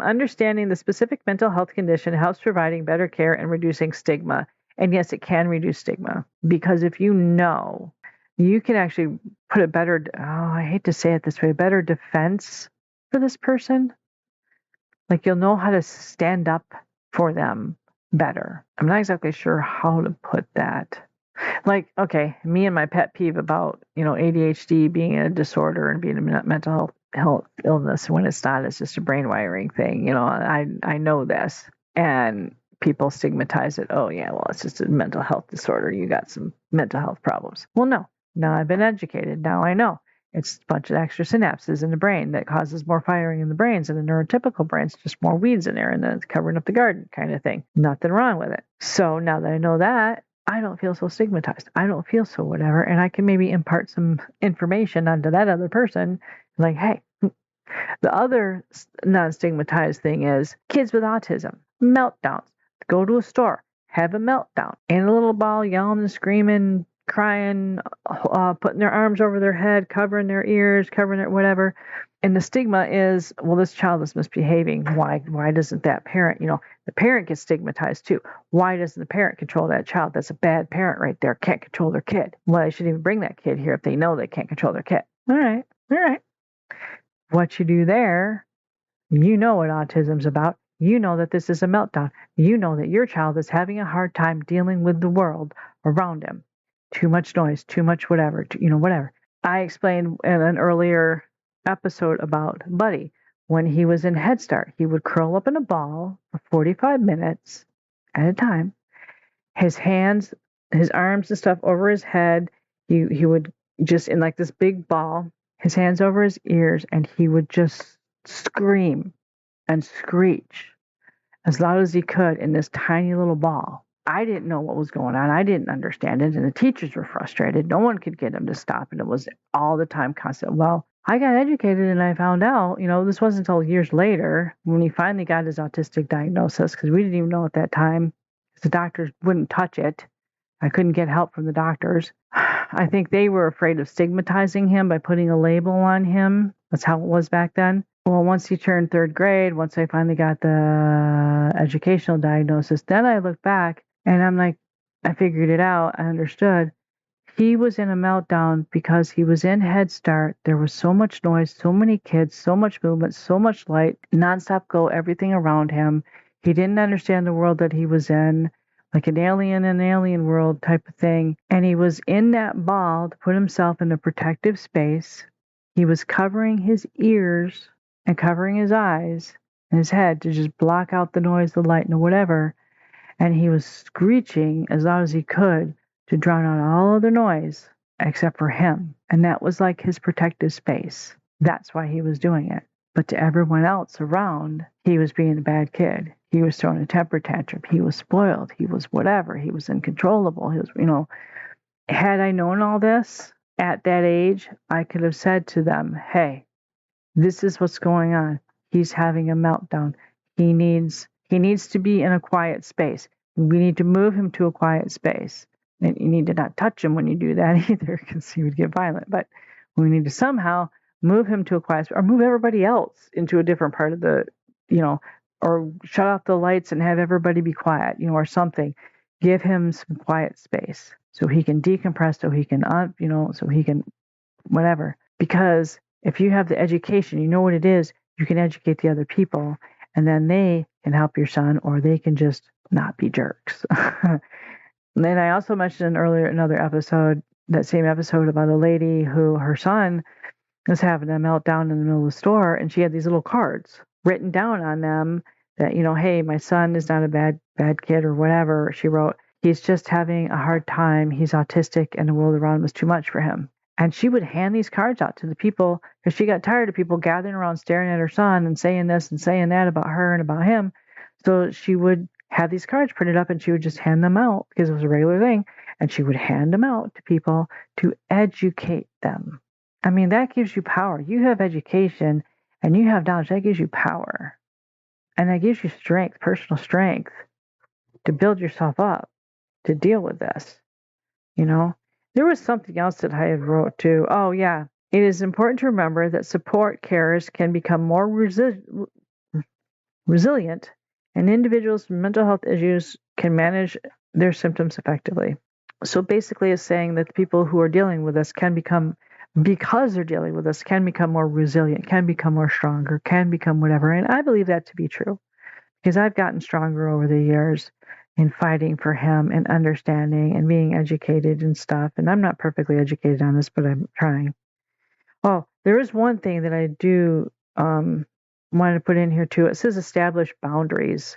understanding the specific mental health condition helps providing better care and reducing stigma. And yes, it can reduce stigma, because if you know, you can actually put a better, I hate to say it this way, a better defense for this person. Like, you'll know how to stand up for them better. I'm not exactly sure how to put that. Like, okay, me and my pet peeve about, ADHD being a disorder and being a mental health illness, when it's not, it's just a brain wiring thing. I know this, and people stigmatize it. Oh yeah, well, it's just a mental health disorder. You got some mental health problems. Well, no. Now I've been educated. Now I know. It's a bunch of extra synapses in the brain that causes more firing in the brains, and the neurotypical brain's just more weeds in there, and then it's covering up the garden kind of thing. Nothing wrong with it. So now that I know that, I don't feel so stigmatized. I don't feel so whatever, and I can maybe impart some information onto that other person, like, hey, the other non-stigmatized thing is kids with autism, meltdowns. Go to a store, have a meltdown, and a little ball yelling and screaming, crying, putting their arms over their head, covering their ears, covering their whatever. And the stigma is, well, this child is misbehaving. Why doesn't that parent, the parent gets stigmatized too. Why doesn't the parent control that child? That's a bad parent right there. Can't control their kid. Well, they shouldn't even bring that kid here if they know they can't control their kid. All right. What you do there, you know what autism's about. You know that this is a meltdown. You know that your child is having a hard time dealing with the world around him. Too much noise, too much whatever, whatever. I explained in an earlier episode about Buddy. When he was in Head Start, he would curl up in a ball for 45 minutes at a time. His hands, his arms and stuff over his head. He would just in like this big ball, his hands over his ears, and he would just scream and screech as loud as he could in this tiny little ball. I didn't know what was going on. I didn't understand it, and the teachers were frustrated. No one could get him to stop, and it was all the time constant. Well, I got educated and I found out, this wasn't until years later when he finally got his autistic diagnosis, because we didn't even know at that time. The doctors wouldn't touch it. I couldn't get help from the doctors. I think they were afraid of stigmatizing him by putting a label on him. That's how it was back then. Well, once he turned third grade, once I finally got the educational diagnosis, then I looked back and I'm like, I figured it out. I understood. He was in a meltdown because he was in Head Start. There was so much noise, so many kids, so much movement, so much light, nonstop go, everything around him. He didn't understand the world that he was in, like an alien in an alien world type of thing. And he was in that ball to put himself in a protective space. He was covering his ears and covering his eyes and his head to just block out the noise, the light, and whatever. And he was screeching as loud as he could to drown out all other noise except for him. And that was like his protective space. That's why he was doing it. But to everyone else around, he was being a bad kid. He was throwing a temper tantrum. He was spoiled. He was whatever. He was uncontrollable. He was, had I known all this at that age, I could have said to them, hey, this is what's going on. He's having a meltdown. He needs to be in a quiet space. We need to move him to a quiet space. And you need to not touch him when you do that either, because he would get violent. But we need to somehow move him to a quiet space, or move everybody else into a different part of the, or shut off the lights and have everybody be quiet, or something. Give him some quiet space so he can decompress, so he can, so he can whatever. Because if you have the education, you know what it is, you can educate the other people, and then they can help your son, or they can just not be jerks. And then I also mentioned another episode, that same episode, about a lady who her son was having a meltdown in the middle of the store, and she had these little cards written down on them that, hey, my son is not a bad kid or whatever. She wrote, he's just having a hard time. He's autistic, and the world around him is too much for him. And she would hand these cards out to the people because she got tired of people gathering around staring at her son and saying this and saying that about her and about him. So she would have these cards printed up, and she would just hand them out because it was a regular thing. And she would hand them out to people to educate them. I mean, that gives you power. You have education and you have knowledge. That gives you power. And that gives you strength, personal strength, to build yourself up, to deal with this. There was something else that I had wrote too. Oh, yeah. It is important to remember that support carers can become more resilient, and individuals with mental health issues can manage their symptoms effectively. So basically it's saying that the people who are dealing with this can become, because they're dealing with this, can become more resilient, can become more stronger, can become whatever. And I believe that to be true, because I've gotten stronger over the years in fighting for him and understanding and being educated and stuff. And I'm not perfectly educated on this, but I'm trying. Oh, there is one thing that I do want to put in here too. It says establish boundaries.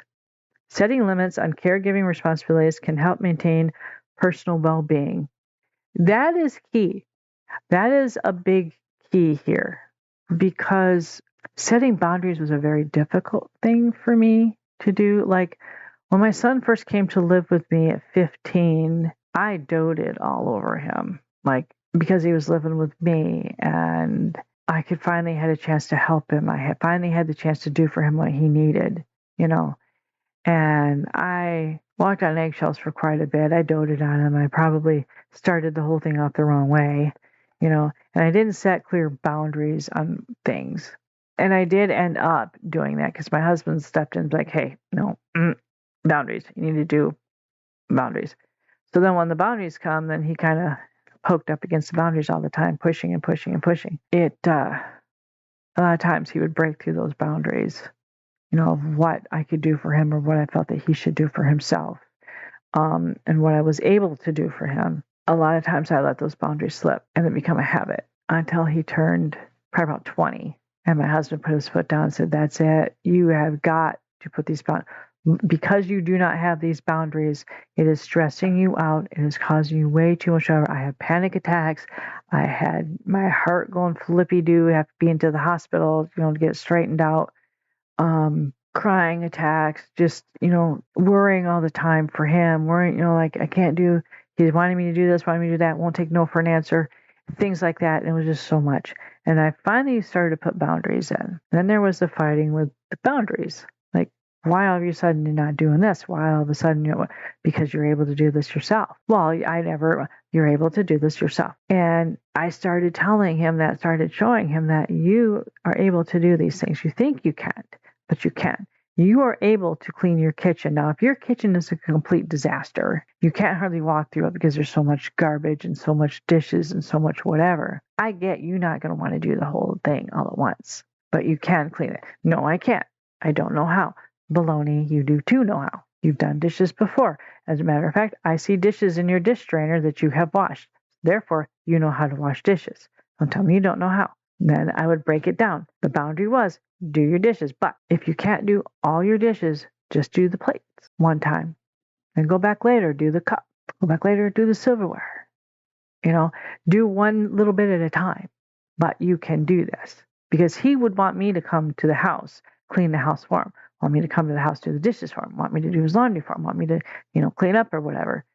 Setting limits on caregiving responsibilities can help maintain personal well-being. That is key. That is a big key here, because setting boundaries was a very difficult thing for me to do. Like when my son first came to live with me at 15, I doted all over him, because he was living with me, and I could finally had a chance to help him. I had finally had the chance to do for him what he needed, and I walked on eggshells for quite a bit. I doted on him. I probably started the whole thing off the wrong way, and I didn't set clear boundaries on things. And I did end up doing that because my husband stepped in and was like, hey, no, boundaries. You need to do boundaries. So then when the boundaries come, then he kind of poked up against the boundaries all the time, pushing and pushing and pushing. A lot of times he would break through those boundaries, of what I could do for him or what I felt that he should do for himself, and what I was able to do for him. A lot of times I let those boundaries slip, and it became a habit until he turned probably about 20. And my husband put his foot down and said, that's it. You have got to put these boundaries. Because you do not have these boundaries, it is stressing you out. It is causing you way too much trouble. I had panic attacks. I had my heart going flippy-doo. I have to be into the hospital, to get it straightened out. Crying attacks, just, worrying all the time for him, worrying, like I can't do, he's wanting me to do this, wanting me to do that, won't take no for an answer, things like that. And it was just so much. And I finally started to put boundaries in. Then there was the fighting with the boundaries. Like, why all of a sudden you're not doing this? Why all of a sudden, because you're able to do this yourself. Well, you're able to do this yourself. And I started telling him that, started showing him that you are able to do these things. You think you can't, but you can. You are able to clean your kitchen. Now, if your kitchen is a complete disaster, you can't hardly walk through it because there's so much garbage and so much dishes and so much whatever. I get you're not going to want to do the whole thing all at once, but you can clean it. No, I can't. I don't know how. Baloney, you do too know how. You've done dishes before. As a matter of fact, I see dishes in your dish drainer that you have washed. Therefore, you know how to wash dishes. Don't tell me you don't know how. Then I would break it down. The boundary was, do your dishes. But if you can't do all your dishes, just do the plates one time. Then go back later, do the cup. Go back later, do the silverware. Do one little bit at a time. But you can do this. Because he would want me to come to the house, clean the house for him. Want me to come to the house, do the dishes for him. Want me to do his laundry for him. Want me to, clean up or whatever.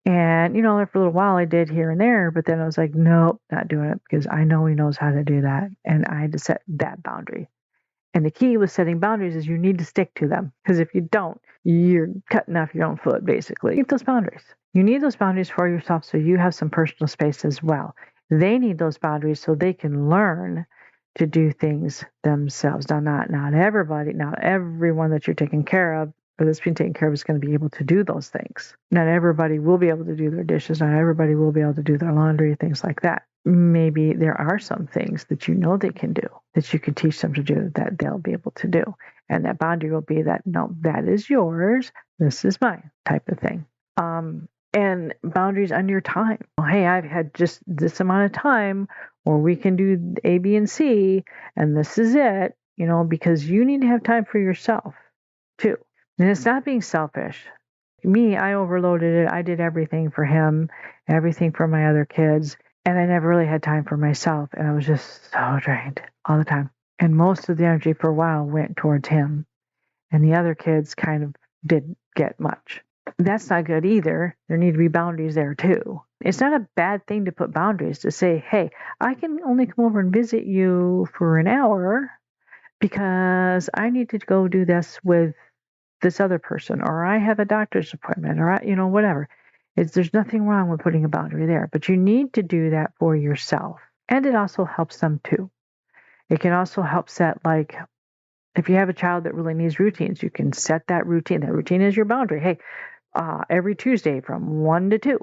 And, for a little while I did here and there, but then I was like, nope, not doing it because I know he knows how to do that. And I had to set that boundary. And the key with setting boundaries is you need to stick to them because if you don't, you're cutting off your own foot, basically. You need those boundaries. You need those boundaries for yourself so you have some personal space as well. They need those boundaries so they can learn to do things themselves. Now, not everybody, not everyone that you're taking care of or that's being taken care of is going to be able to do those things. Not everybody will be able to do their dishes. Not everybody will be able to do their laundry, things like that. Maybe there are some things that they can do, that you can teach them to do, that they'll be able to do. And that boundary will be that, no, that is yours, this is mine, type of thing. And boundaries on your time. Well, hey, I've had just this amount of time, or we can do A, B, and C, and this is it, because you need to have time for yourself, too. And it's not being selfish. Me, I overloaded it. I did everything for him, everything for my other kids, and I never really had time for myself. And I was just so drained all the time. And most of the energy for a while went towards him. And the other kids kind of didn't get much. That's not good either. There need to be boundaries there too. It's not a bad thing to put boundaries, to say, hey, I can only come over and visit you for an hour because I need to go do this with this other person, or I have a doctor's appointment, or whatever. There's nothing wrong with putting a boundary there, but you need to do that for yourself. And it also helps them too. It can also help set, like, if you have a child that really needs routines, you can set that routine. That routine is your boundary. Hey, every Tuesday from 1 to 2,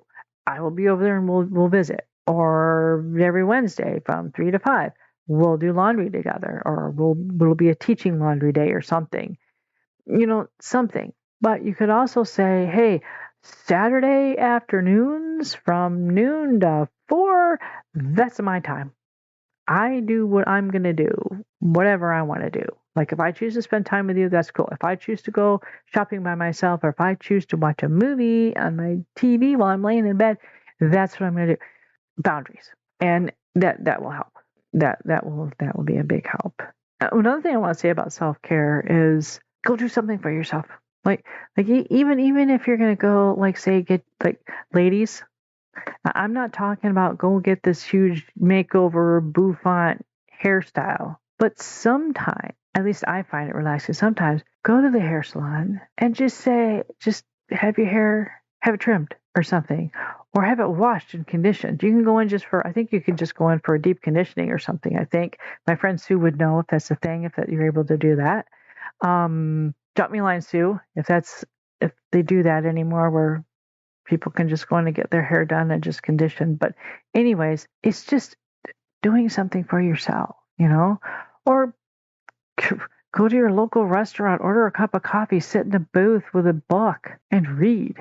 I will be over there and we'll visit. Or every Wednesday from 3 to 5, we'll do laundry together, or it'll be a teaching laundry day or something. Something. But you could also say, hey, Saturday afternoons from noon to 4, that's my time. I do what I'm going to do, whatever I want to do. Like if I choose to spend time with you, that's cool. If I choose to go shopping by myself, or if I choose to watch a movie on my TV while I'm laying in bed, that's what I'm going to do. Boundaries. And that will help. That will be a big help. Another thing I want to say about self-care is go do something for yourself. Like even if you're going to go, like, say, get, like, ladies, I'm not talking about go get this huge makeover bouffant hairstyle, but sometimes, at least I find it relaxing, sometimes go to the hair salon and just have your hair, have it trimmed or something, or have it washed and conditioned. You can go in I think you can just go in for a deep conditioning or something. I think my friend Sue would know if that's the thing, if you're able to do that. Drop me a line, Sue, if they do that anymore, where people can just go in and get their hair done and just conditioned. But anyways, it's just doing something for yourself, or go to your local restaurant, order a cup of coffee, sit in a booth with a book and read,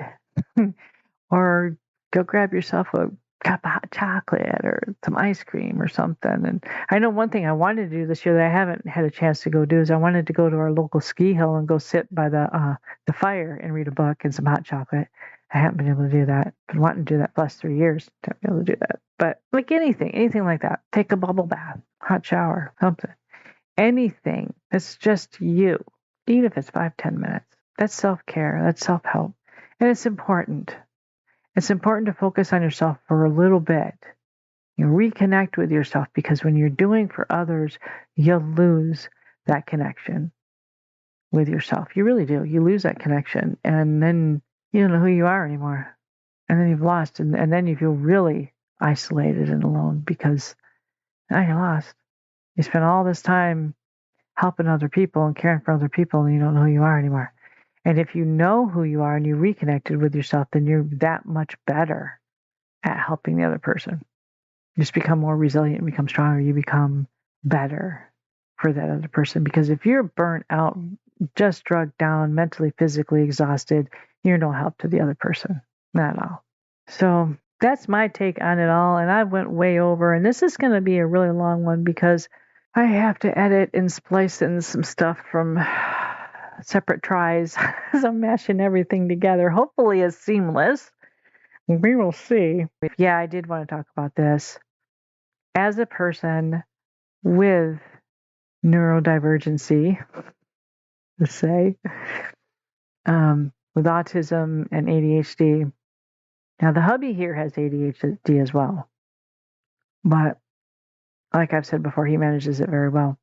or go grab yourself a cup of hot chocolate or some ice cream or something. And I know one thing I wanted to do this year that I haven't had a chance to go do is I wanted to go to our local ski hill and go sit by the fire and read a book and some hot chocolate. I haven't been able to do that. Been wanting to do that for the last 3 years. Haven't been able to do that. But like anything like that. Take a bubble bath, hot shower, something. Anything that's just you, even if it's 5-10 minutes. That's self-care. That's self-help. And it's important. It's important to focus on yourself for a little bit. You reconnect with yourself because when you're doing for others, you'll lose that connection with yourself. You really do. You lose that connection and then you don't know who you are anymore. And then you've lost and then you feel really isolated and alone because now you're lost. You spend all this time helping other people and caring for other people and you don't know who you are anymore. And if you know who you are and you reconnected with yourself, then you're that much better at helping the other person. You just become more resilient, you become stronger, you become better for that other person. Because if you're burnt out, just drugged down, mentally, physically exhausted, you're no help to the other person. Not at all. So that's my take on it all. And I went way over. And this is going to be a really long one because I have to edit and splice in some stuff from separate tries as I'm mashing everything together. Hopefully it's seamless. We will see. Yeah, I did want to talk about this. As a person with neurodivergency, let's say, with autism and ADHD. Now, the hubby here has ADHD as well. But like I've said before, he manages it very well.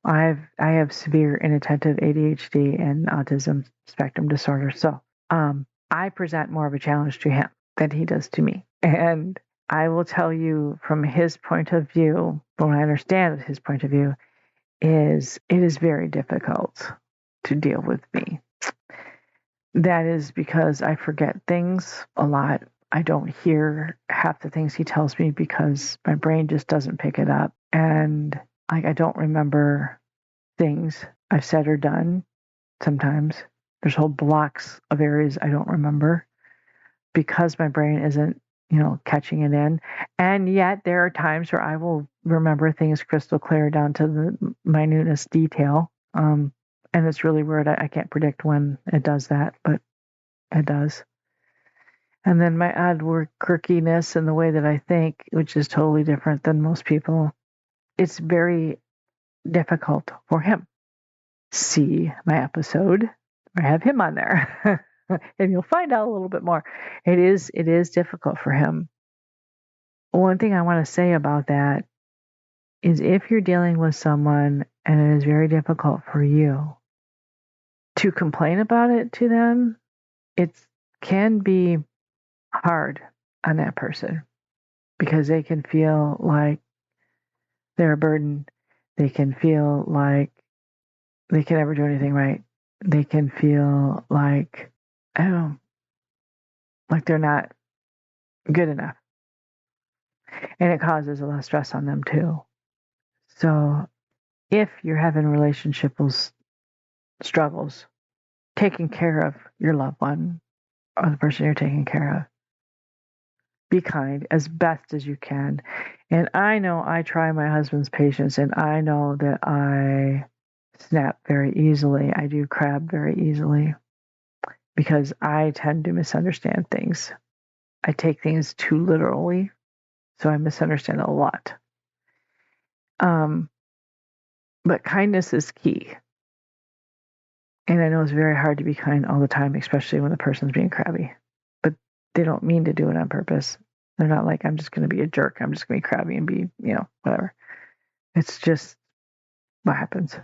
I have severe inattentive ADHD and autism spectrum disorder. So I present more of a challenge to him than he does to me. And I will tell you from his point of view, from what I understand his point of view, is it is very difficult to deal with me. That is because I forget things a lot. I don't hear half the things he tells me because my brain just doesn't pick it up. And I don't remember things I've said or done sometimes. There's whole blocks of areas I don't remember because my brain isn't, catching it in. And yet there are times where I will remember things crystal clear down to the minutest detail. And it's really weird. I can't predict when it does that, but it does. And then my odd quirkiness and the way that I think, which is totally different than most people, it's very difficult for him. See my episode. I have him on there. And you'll find out a little bit more. It is difficult for him. One thing I want to say about that is if you're dealing with someone and it is very difficult for you to complain about it to them, it can be hard on that person because they can feel like they're a burden. They can feel like they can never do anything right. They can feel like, I don't know, like they're not good enough. And it causes a lot of stress on them too. So if you're having relationship struggles, taking care of your loved one or the person you're taking care of, be kind as best as you can. And I know I try my husband's patience, and I know that I snap very easily. I do crab very easily because I tend to misunderstand things. I take things too literally, so I misunderstand a lot. But kindness is key. And I know it's very hard to be kind all the time, especially when the person's being crabby. But they don't mean to do it on purpose. They're not like, I'm just going to be a jerk. I'm just going to be crabby and be, whatever. It's just what happens.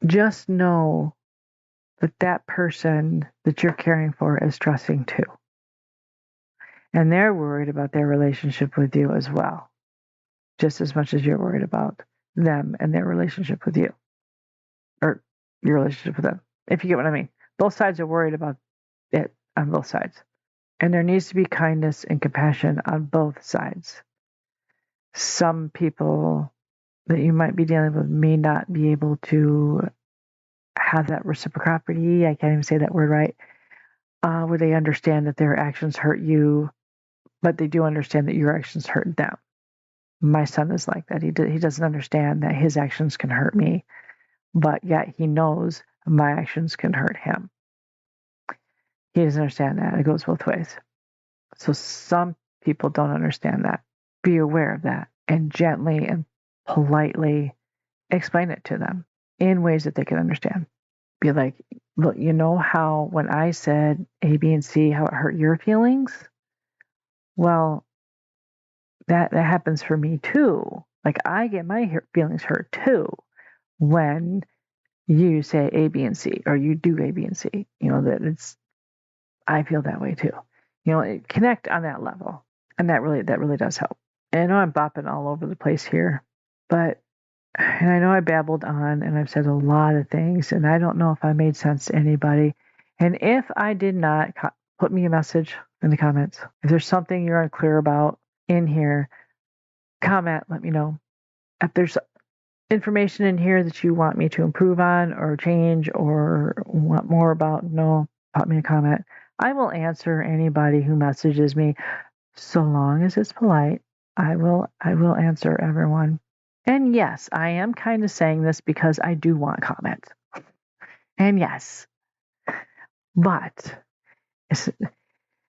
Just know that that person that you're caring for is stressing too. And they're worried about their relationship with you as well, just as much as you're worried about them and their relationship with you, or your relationship with them, if you get what I mean. Both sides are worried about it on both sides. And there needs to be kindness and compassion on both sides. Some people that you might be dealing with may not be able to have that reciprocity. I can't even say that word right. Where they understand that their actions hurt you, but they do understand that your actions hurt them. My son is like that. He doesn't understand that his actions can hurt me, but yet he knows my actions can hurt him. He doesn't understand that. It goes both ways. So some people don't understand that. Be aware of that and gently and politely explain it to them in ways that they can understand. Be like, look, you know how when I said A, B, and C, how it hurt your feelings? Well, that happens for me too. Like I get my feelings hurt too when you say A, B, and C, or you do A, B, and C. You know, that I feel that way too. You know, connect on that level. And that really does help. And I know I'm bopping all over the place here, and I know I babbled on and I've said a lot of things, and I don't know if I made sense to anybody. And if I did not, put me a message in the comments. If there's something you're unclear about in here, comment, let me know. If there's information in here that you want me to improve on or change or want more about, pop me a comment. I will answer anybody who messages me, so long as it's polite. I will answer everyone. And yes, I am kind of saying this because I do want comments. And yes, but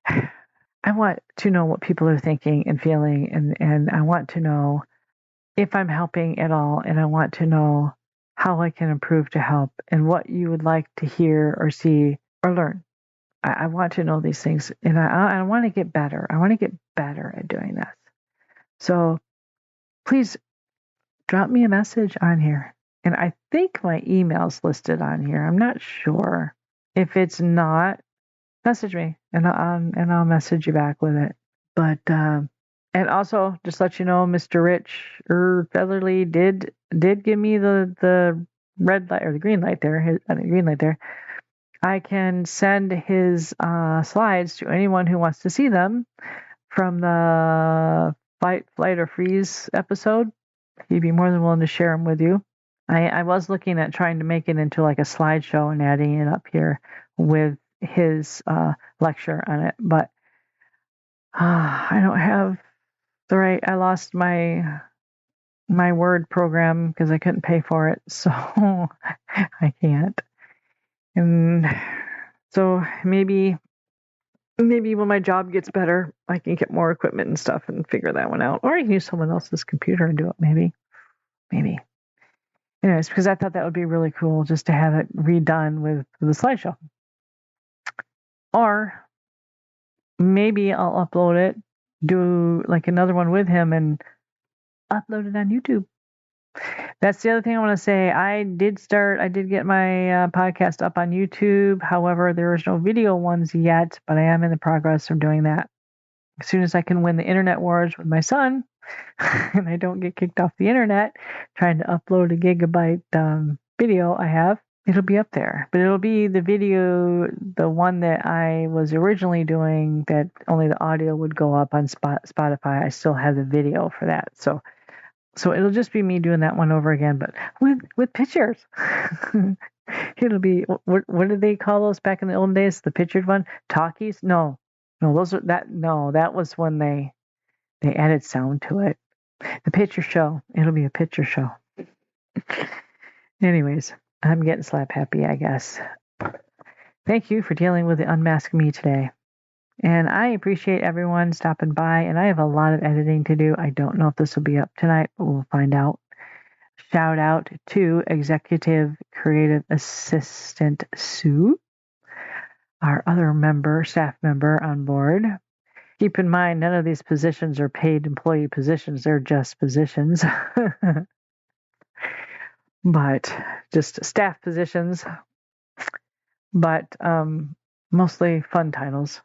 I want to know what people are thinking and feeling, and I want to know if I'm helping at all, and I want to know how I can improve to help and what you would like to hear or see or learn. I want to know these things, and I want to get better. I want to get better at doing this. So please drop me a message on here. And I think my email's listed on here. I'm not sure. If it's not, message me and I'll message you back with it. But and also just let you know, Mr. Rich Featherly did give me the red light or the green light there. Green light there. I can send his slides to anyone who wants to see them from the Fight, Flight, or Freeze episode. He'd be more than willing to share them with you. I was looking at trying to make it into like a slideshow and adding it up here with his lecture on it, but I don't have the right. I lost my Word program because I couldn't pay for it, so I can't. And so maybe when my job gets better, I can get more equipment and stuff and figure that one out. Or I can use someone else's computer and do it, maybe. Anyways, because I thought that would be really cool just to have it redone with the slideshow. Or maybe I'll upload it, do like another one with him, and upload it on YouTube. That's the other thing I want to say. I did get my podcast up on YouTube. However, there is no video ones yet, but I am in the progress of doing that. As soon as I can win the internet wars with my son, and I don't get kicked off the internet trying to upload a gigabyte video I have, it'll be up there. But it'll be the video, the one that I was originally doing, that only the audio would go up on Spotify. I still have the video for that. So it'll just be me doing that one over again, but with pictures. It'll be, what did they call those back in the old days? The pictured one? Talkies? No, that was when they added sound to it. The picture show. It'll be a picture show. Anyways, I'm getting slap happy, I guess. Thank you for dealing with the Unmask Me today. And I appreciate everyone stopping by, and I have a lot of editing to do. I don't know if this will be up tonight, but we'll find out. Shout out to Executive Creative Assistant Sue, our other staff member on board. Keep in mind, none of these positions are paid employee positions. They're just positions. But just staff positions. But mostly fun titles.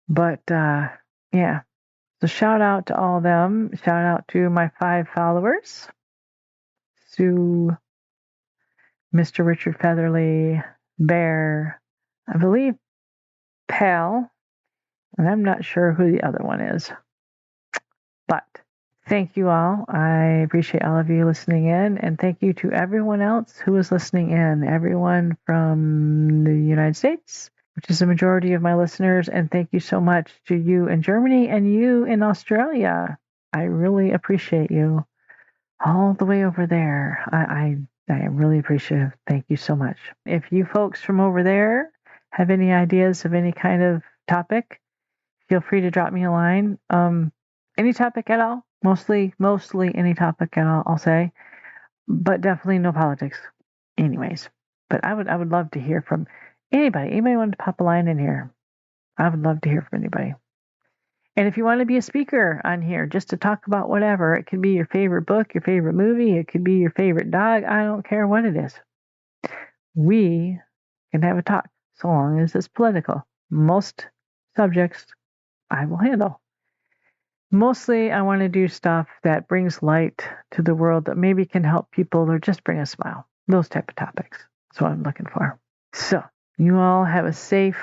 But yeah. So shout out to all of them. Shout out to my 5 followers. Sue, Mr. Richard Featherly, Bear, I believe Pal, and I'm not sure who the other one is. But thank you all. I appreciate all of you listening in, and thank you to everyone else who is listening in. Everyone from the United States, which is the majority of my listeners. And thank you so much to you in Germany and you in Australia. I really appreciate you all the way over there. I am really appreciative. Thank you so much. If you folks from over there have any ideas of any kind of topic, feel free to drop me a line. Any topic at all. Mostly any topic at all, I'll say. But definitely no politics. Anyways. But I would love to hear from anybody. Anybody want to pop a line in here? I would love to hear from anybody. And if you want to be a speaker on here, just to talk about whatever, it could be your favorite book, your favorite movie, it could be your favorite dog. I don't care what it is. We can have a talk so long as it's political. Most subjects I will handle. Mostly, I want to do stuff that brings light to the world that maybe can help people or just bring a smile. Those type of topics. That's what I'm looking for. So, you all have a safe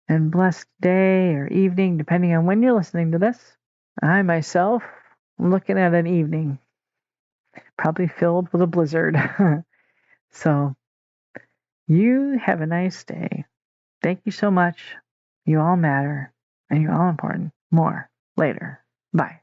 and blessed day or evening, depending on when you're listening to this. I myself am looking at an evening, probably filled with a blizzard. So, you have a nice day. Thank you so much. You all matter, and you're all important. More later. Bye.